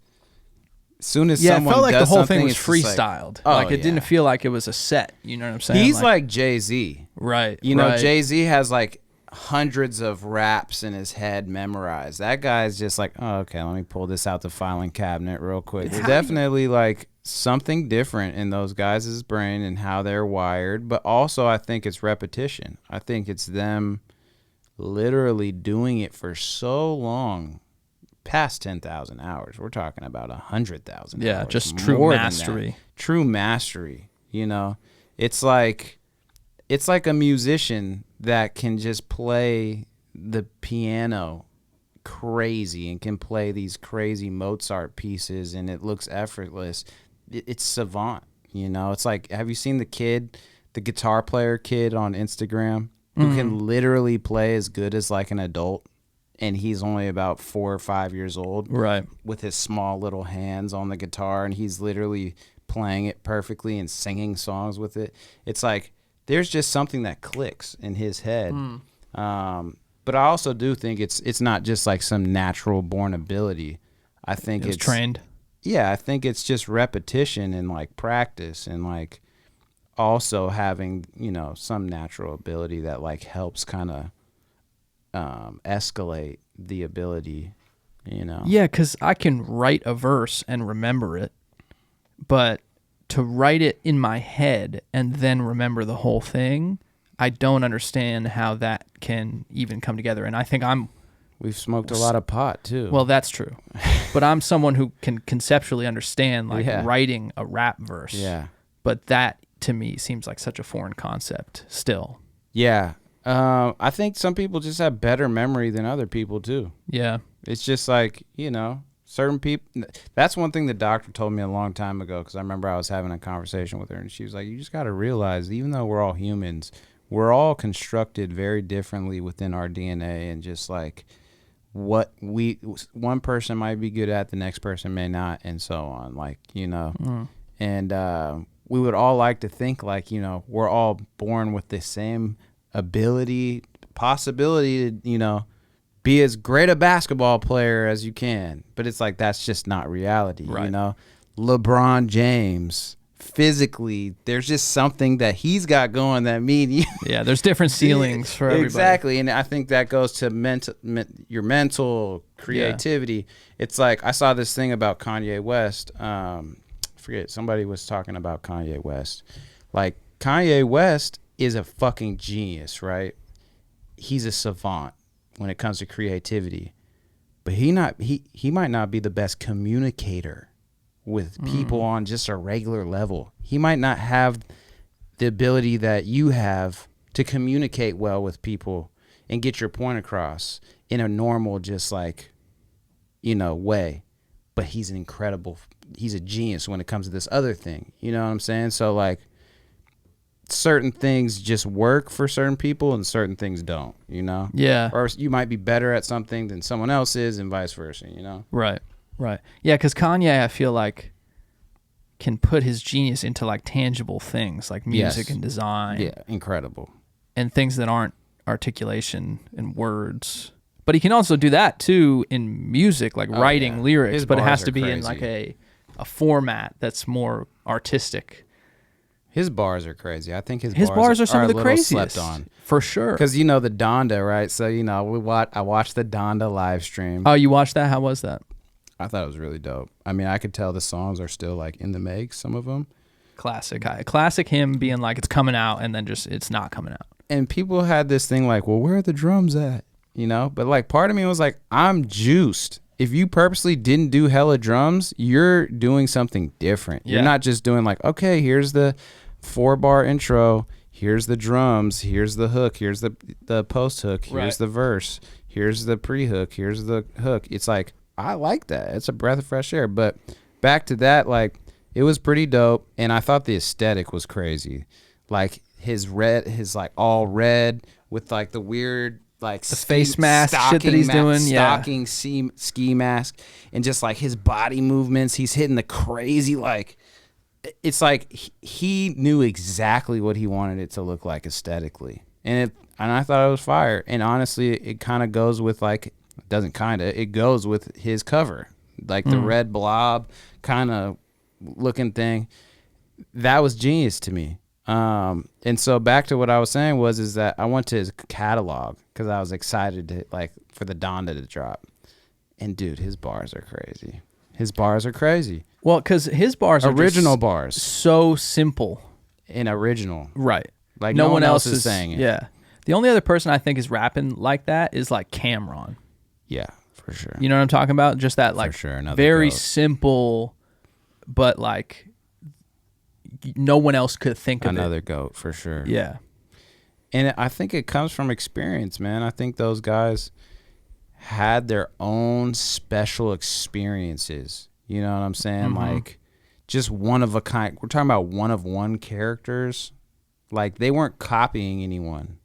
as soon as someone it felt like does the whole thing was something, freestyled. Like, it didn't feel like it was a set. You know what I'm saying? He's like Jay-Z. Right. You know, Jay-Z has, like, hundreds of raps in his head memorized. That guy's just like, oh, okay, let me pull this out the filing cabinet real quick. There's definitely like something different in those guys' brain and how they're wired, but also I think it's repetition. I think it's them literally doing it for so long, past 10,000 hours. We're talking about 100,000 hours. Yeah, just true mastery. True mastery, you know? It's like a musician that can just play the piano crazy and can play these crazy Mozart pieces and it looks effortless. It's savant, you know? It's like, have you seen the guitar player kid on Instagram who can literally play as good as like an adult, and he's only about 4 or 5 years old, right? With his small little hands on the guitar, and he's literally playing it perfectly and singing songs with it. It's like, there's just something that clicks in his head. But I also do think it's not just like some natural born ability. I think it's trained. Yeah, I think it's just repetition and like practice and like also having, you know, some natural ability that like helps kind of escalate the ability, you know. Yeah, because I can write a verse and remember it, but to write it in my head and then remember the whole thing, I don't understand how that can even come together. And I think we've smoked a lot of pot too. Well, that's true. But I'm someone who can conceptually understand like writing a rap verse. Yeah. But that to me seems like such a foreign concept still. Yeah. I think some people just have better memory than other people too. Yeah. It's just like, you know, certain people. That's one thing the doctor told me a long time ago, because I remember I was having a conversation with her and she was like, you just got to realize, even though we're all humans, we're all constructed very differently within our DNA, and just like what one person might be good at, the next person may not, and so on, like, you know. And we would all like to think like, you know, we're all born with the same ability, possibility to, you know, be as great a basketball player as you can. But it's like, that's just not reality, right? You know, LeBron James, physically, there's just something that he's got going that yeah, there's different ceilings for everybody. Exactly. And I think that goes to your mental creativity. Yeah. It's like, I saw this thing about Kanye West. Forget, somebody was talking about Kanye West. Like, Kanye West is a fucking genius, right? he's a savant when it comes to creativity, but he might not be the best communicator with people on just a regular level. He might not have the ability that you have to communicate well with people and get your point across in a normal, just like, way. But he's he's a genius when it comes to this other thing. You know what I'm saying? So like, certain things just work for certain people and certain things don't, Yeah. Or you might be better at something than someone else is and vice versa, Right. Yeah, because Kanye, I feel like, can put his genius into like tangible things like music and design. Yeah, incredible. And things that aren't articulation and words. But he can also do that too in music, like writing lyrics, but it has to be in like a format that's more artistic. His bars are crazy. I think his bars are some of the craziest. Slept on. For sure. Because the Donda, right? So, I watched the Donda live stream. Oh, you watched that? How was that? I thought it was really dope. I mean, I could tell the songs are still like in the make, some of them. Classic him being like, it's coming out, and then just it's not coming out. And people had this thing like, well, where are the drums at? But like part of me was like, I'm juiced. If you purposely didn't do hella drums, you're doing something different. Yeah. You're not just doing like, okay, here's the 4-bar intro, here's the drums, here's the hook, here's the post hook, here's the verse, here's the pre-hook, here's the hook. It's like, I like that. It's a breath of fresh air. But back to that, like, it was pretty dope, and I thought the aesthetic was crazy. Like his like all red with like the weird like the face mask shit that he's doing, stocking ski mask, and just like his body movements, he's hitting the crazy, like, it's like he knew exactly what he wanted it to look like aesthetically, and I thought it was fire. And honestly, it kind of goes with like, it goes with his cover, like the red blob kind of looking thing. That was genius to me. And so back to what I was saying is that I went to his catalog because I was excited to for the Donda to drop. And dude, his bars are crazy. Well, because his bars are original bars, so simple and original, right? Like no one else is saying it. Yeah, the only other person I think is rapping like that is like Cameron. Yeah, for sure. You know what I'm talking about? Just that like very simple, but like no one else could think of another goat for sure. Yeah. And I think it comes from experience, man. I think those guys had their own special experiences. You know what I'm saying? Mm-hmm. Like just one of a kind. We're talking about one of one characters. Like they weren't copying anyone.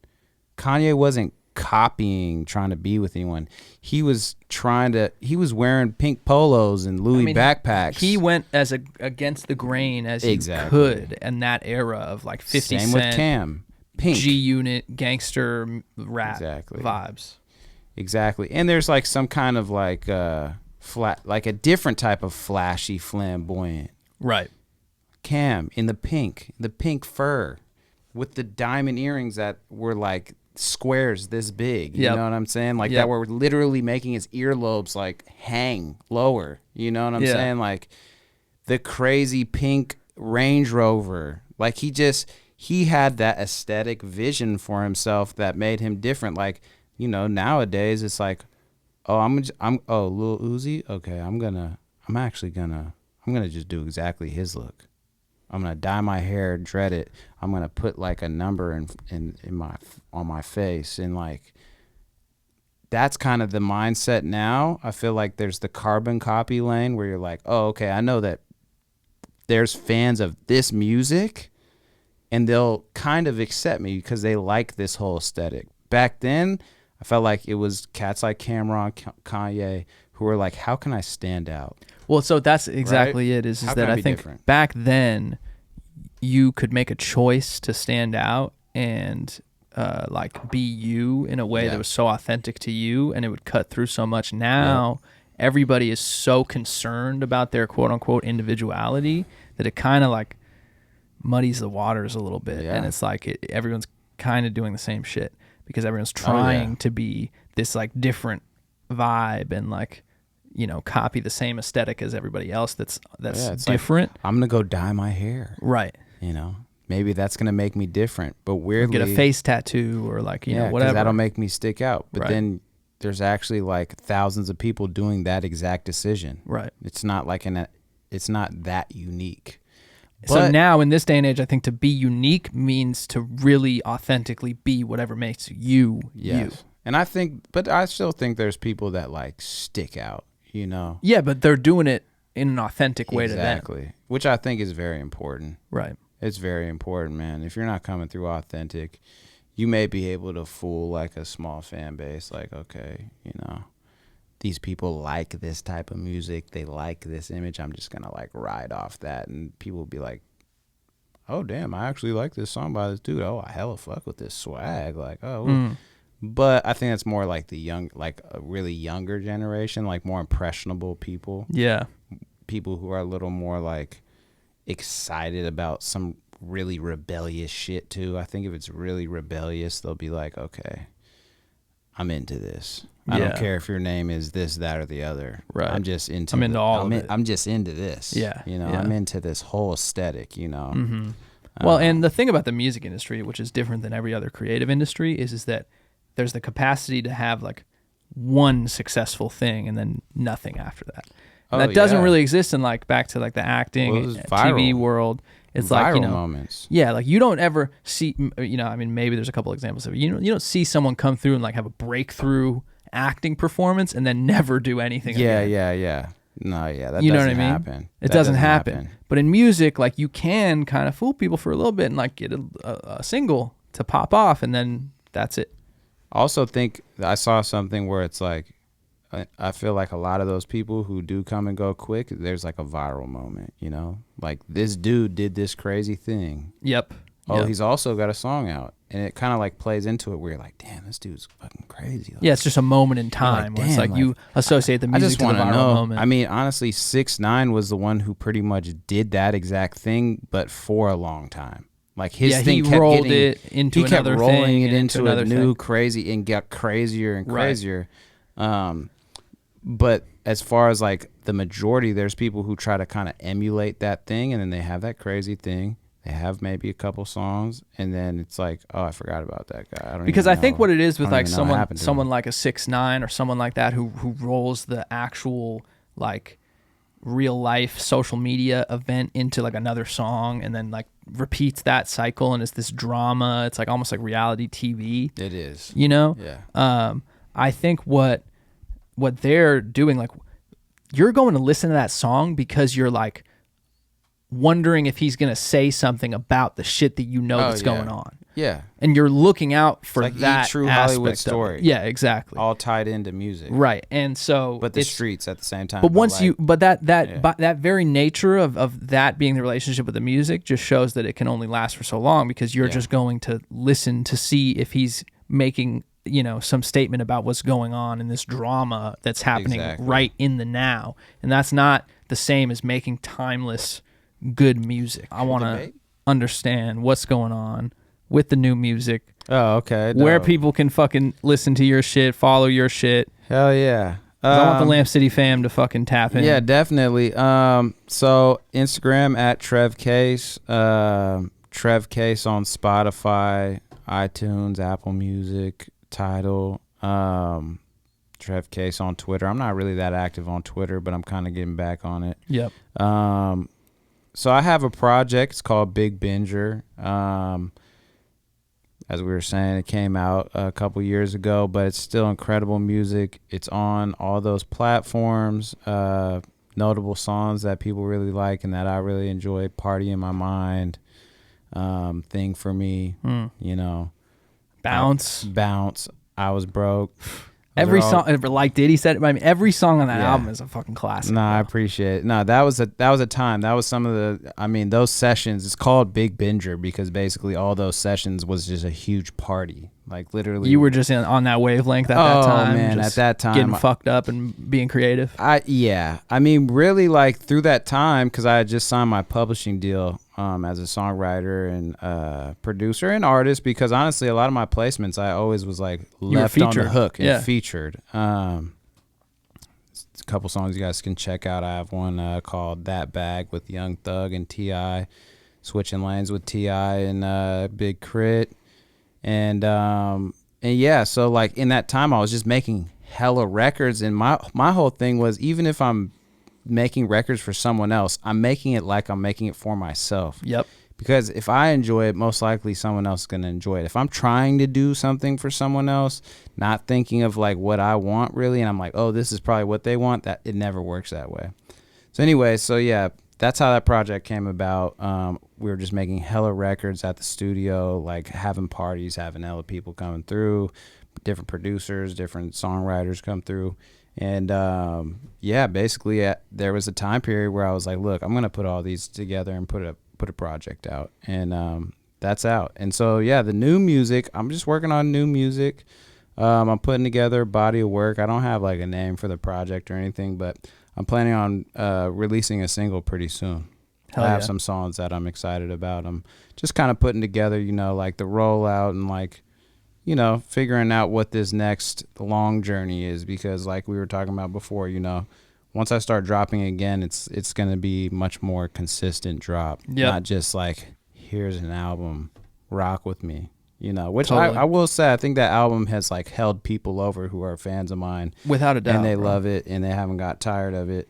Kanye wasn't trying to be with anyone. He was wearing pink polos and Louis backpacks. He went as against the grain as he could in that era of like 50 Same Cent, with Cam. Pink. G-Unit, gangster rap vibes. Exactly. And there's like some kind of like flat, like a different type of flashy, flamboyant. Right. Cam in the pink fur with the diamond earrings that were like squares this big, you know what I'm saying? Like that were literally making his earlobes like hang lower, you know what I'm saying? Like the crazy pink Range Rover, like he had that aesthetic vision for himself that made him different. Like, nowadays it's like, Lil Uzi, okay, I'm gonna just do exactly his look. I'm gonna dye my hair, dread it. I'm gonna put like a number on my face, and like that's kind of the mindset now. I feel like there's the carbon copy lane where you're like, oh, okay, I know that there's fans of this music, and they'll kind of accept me because they like this whole aesthetic. Back then, I felt like it was cats like Cameron, Kanye, who were like, how can I stand out? Well, so that's exactly it. Is that I think different? Back then you could make a choice to stand out and like be you in a way that was so authentic to you, and it would cut through so much. Now everybody is so concerned about their quote unquote individuality that it kind of like muddies the waters a little bit, and it's like everyone's kind of doing the same shit because everyone's trying to be this like different vibe and like, copy the same aesthetic as everybody else that's different. like, I'm gonna go dye my hair, right? maybe that's gonna make me different. But weirdly, get a face tattoo or like, you know, whatever. That'll make me stick out. But Right. then there's actually like thousands of people doing that exact decision. Right. It's not like it's not that unique. So now in this day and age, I think to be unique means to really authentically be whatever makes you you. And I still think there's people that like stick out, you know? Yeah, but they're doing it in an authentic way to them. Exactly. Which I think is very important. Right. It's very important, man. If you're not coming through authentic, you may be able to fool like a small fan base. Like, okay, you know, these people like this type of music. They like this image. I'm just going to like ride off that. And people will be like, oh, damn, I actually like this song by this dude. Oh, I hella fuck with this swag. Like, oh. But I think that's more like like a really younger generation, like more impressionable people. Yeah. People who are a little more like excited about some really rebellious shit too. I think if it's really rebellious, they'll be like, okay, I'm into this. I don't care if your name is this, that, or the other. Right. I'm just into all of it. I'm just into this. Yeah. You know, I'm into this whole aesthetic, you know. Mm-hmm. Well, and the thing about the music industry, which is different than every other creative industry, is that there's the capacity to have like one successful thing and then nothing after that. And that doesn't really exist in like back to like the acting TV world. It's like, you know, moments. Yeah, like you don't ever see, you know, I mean, maybe there's a couple examples of it. You don't see someone come through and like have a breakthrough acting performance and then never do anything again. Yeah. No, yeah, that you know doesn't what I mean? happen. It doesn't happen. But in music, like you can kind of fool people for a little bit and like get a single to pop off and then that's it. Also think I saw something where it's like I feel like a lot of those people who do come and go quick, there's like a viral moment, you know? Like this dude did this crazy thing. Yep. Oh, he's also got a song out. And it kind of like plays into it where you're like, damn, this dude's fucking crazy. Like, yeah, it's just a moment in time like, where it's like you associate the music to the viral moment. I mean, honestly, 6ix9ine was the one who pretty much did that exact thing, but for a long time. Like his thing kept rolled it into he kept another rolling thing it into another a new thing. crazy and got crazier and crazier. But as far as like the majority, there's people who try to kind of emulate that thing, and then they have that crazy thing. They have maybe a couple songs, and then it's like, oh, I forgot about that guy. I don't because even I think know. what it is with like someone him. like a 6ix9ine or someone like that who rolls the actual like real life social media event into like another song and then like repeats that cycle, and it's this drama. It's like almost like reality TV. It is, you know. Yeah. I think what they're doing, like you're going to listen to that song because you're like wondering if he's going to say something about the shit that you know that's going on. Yeah. And you're looking out for like that true aspect Hollywood story. Yeah, exactly. All tied into music. Right. And so but the streets at the same time. But once that very nature of that being the relationship with the music just shows that it can only last for so long because you're just going to listen to see if he's making, you know, some statement about what's going on in this drama that's happening right in the now. And that's not the same as making timeless good music. I want to understand what's going on with the new music. Oh, okay. Where people can fucking listen to your shit, follow your shit. Hell yeah. I want the Lamp City fam to fucking tap in. Yeah, definitely. So Instagram at Trev Case, Trev Case on Spotify, iTunes, Apple Music, Tidal, Trev Case on Twitter. I'm not really that active on Twitter, but I'm kind of getting back on it. Yep. So I have a project. It's called Big Binger. As we were saying, it came out a couple years ago, but it's still incredible music. It's on all those platforms. Notable songs that people really like and that I really enjoy. Party in My Mind, Thing for Me, you know. Bounce. I Was Broke. Every song, like Diddy said, I mean, every song on that album is a fucking classic. No, I appreciate it. No, that was a time. That was some of the, I mean, those sessions, it's called Big Binger because basically all those sessions was just a huge party. Like literally. You were just on that wavelength at that time. Oh, man, at that time. Getting fucked up and being creative. I mean, really like through that time, because I had just signed my publishing deal as a songwriter and producer and artist, because honestly, a lot of my placements, I always was like left on the hook and featured. A couple songs you guys can check out. I have one called That Bag with Young Thug and T.I. switching lanes with T.I. and Big Crit. And yeah, so like in that time I was just making hella records, and my whole thing was, even if I'm making records for someone else, I'm making it like I'm making it for myself. Yep. Because if I enjoy it, most likely someone else is going to enjoy it. If I'm trying to do something for someone else, not thinking of like what I want really, and I'm like, oh, this is probably what they want, that it never works that way. So anyway, so yeah, that's how that project came about. We were just making hella records at the studio, like having parties, having hella people coming through, different producers, different songwriters come through. And yeah, basically there was a time period where I was like, look, I'm going to put all these together and put a project out. And that's out. And so, yeah, the new music, I'm just working on new music. I'm putting together a body of work. I don't have like a name for the project or anything, but I'm planning on releasing a single pretty soon. I have some songs that I'm excited about. I'm just kind of putting together, you know, like the rollout and like, you know, figuring out what this next long journey is, because like we were talking about before, you know, once I start dropping again, it's going to be much more consistent drop. Yep. Not just like, here's an album, rock with me, you know, which totally. I will say, I think that album has like held people over who are fans of mine. Without a doubt. And they love it and they haven't got tired of it.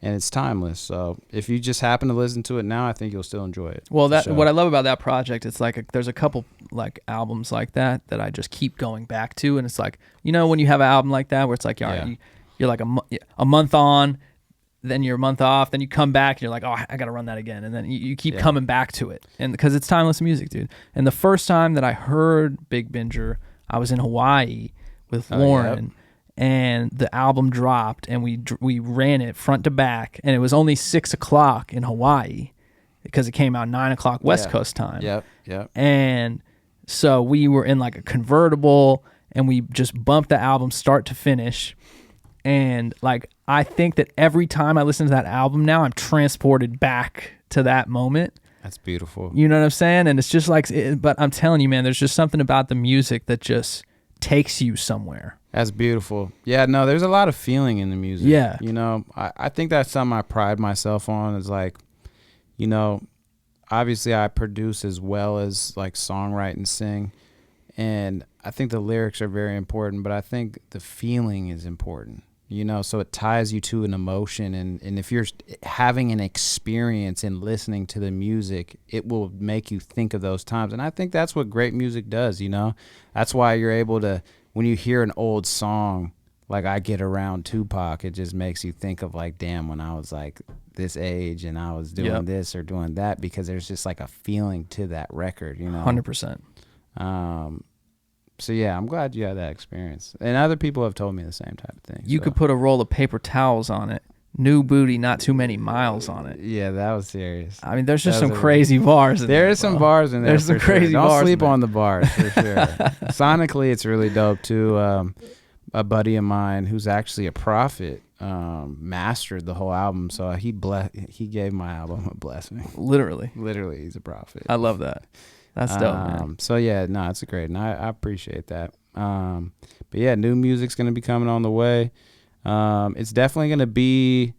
And it's timeless. So if you just happen to listen to it now, I think you'll still enjoy it. Well, what I love about that project, it's like there's a couple like albums like that I just keep going back to, and it's like, you know, when you have an album like that where it's like, you're like a month on, then you're a month off, then you come back and you're like, oh, I got to run that again, and then you keep coming back to it, and because it's timeless music, dude. And the first time that I heard Big Binger, I was in Hawaii with Lauren. Yep. And the album dropped, and we ran it front to back, and it was only 6 o'clock in Hawaii because it came out 9 o'clock West Coast time. Yep. And so we were in like a convertible, and we just bumped the album start to finish. And like, I think that every time I listen to that album now, I'm transported back to that moment. That's beautiful. You know what I'm saying? And it's just like, but I'm telling you, man, there's just something about the music that just takes you somewhere. That's beautiful. Yeah, no, there's a lot of feeling in the music. Yeah. You know, I think that's something I pride myself on, is like, you know, obviously I produce as well as like songwrite and sing. And I think the lyrics are very important, but I think the feeling is important, you know, so it ties you to an emotion. And if you're having an experience in listening to the music, it will make you think of those times. And I think that's what great music does, you know. That's why you're able to, when you hear an old song, like I Get Around Tupac, it just makes you think of like, damn, when I was like this age and I was doing this or doing that, because there's just like a feeling to that record, you know. 100%. So yeah, I'm glad you had that experience. And other people have told me the same type of thing. You could put a roll of paper towels on it. New booty, not too many miles on it. Yeah, that was serious. I mean, there's just some crazy bars in there. There is some bars in there. There's some crazy bars. Don't sleep on the bars, for sure. Sonically, it's really dope too. A buddy of mine who's actually a prophet mastered the whole album, so he gave my album a blessing. Literally, he's a prophet. I love that. That's dope, man. So yeah, no, it's great, and I appreciate that. But yeah, new music's gonna be coming on the way. It's definitely gonna be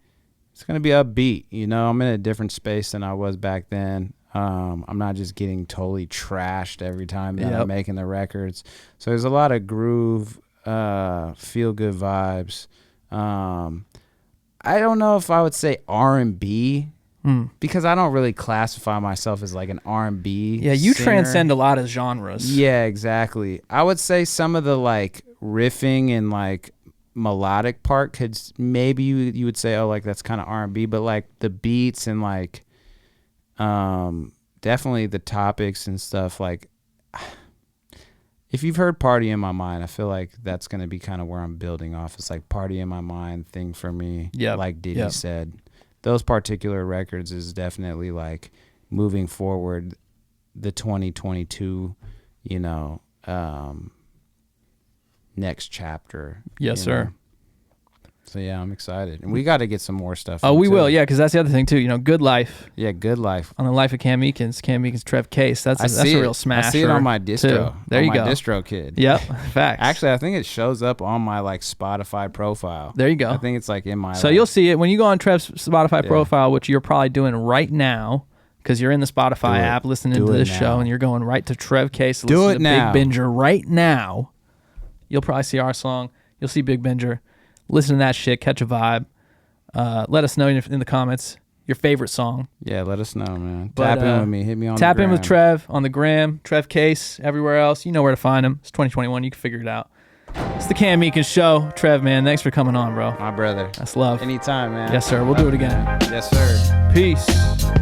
upbeat. You know, I'm in a different space than I was back then. I'm not just getting totally trashed every time that I'm making the records. So there's a lot of groove, feel good vibes. I don't know if I would say R&B. Because I don't really classify myself as like an R&B Yeah, you singer. Transcend a lot of genres. Yeah, exactly. I would say some of the like riffing and like melodic part could maybe you would say, oh, like that's kind of R&B, but like the beats and like definitely the topics and stuff, like if you've heard Party in My Mind, I feel like that's going to be kind of where I'm building off. It's like Party in My Mind, Thing for Me, like Diddy said. Those particular records is definitely like moving forward the 2022, you know, next chapter. Yes, sir. Know? So yeah, I'm excited, and we got to get some more stuff. Oh, we will, yeah, because that's the other thing too. You know, Good Life. Yeah, Good Life. On the life of Cam Meekins, Trev Case. That's a real smasher. I see it on my distro. Too. There you go. My distro kid. Yep, facts. Actually, I think it shows up on my like Spotify profile. There you go. I think it's like in my. So you'll see it when you go on Trev's Spotify profile, which you're probably doing right now, because you're in the Spotify app listening to this show, and you're going right to Trev Case to listen to Big Binger right now. You'll probably see our song. You'll see Big Binger. Listen to that shit. Catch a vibe. Let us know in the comments your favorite song. Yeah, let us know, man. Tap in with me. Hit me on the gram. Tap in with Trev on the gram. Trev Case everywhere else. You know where to find him. It's 2021. You can figure it out. It's the Cam Meekins Show. Trev, man, thanks for coming on, bro. My brother. That's love. Anytime, man. Yes, sir. We'll do it again. Yes, sir. Peace.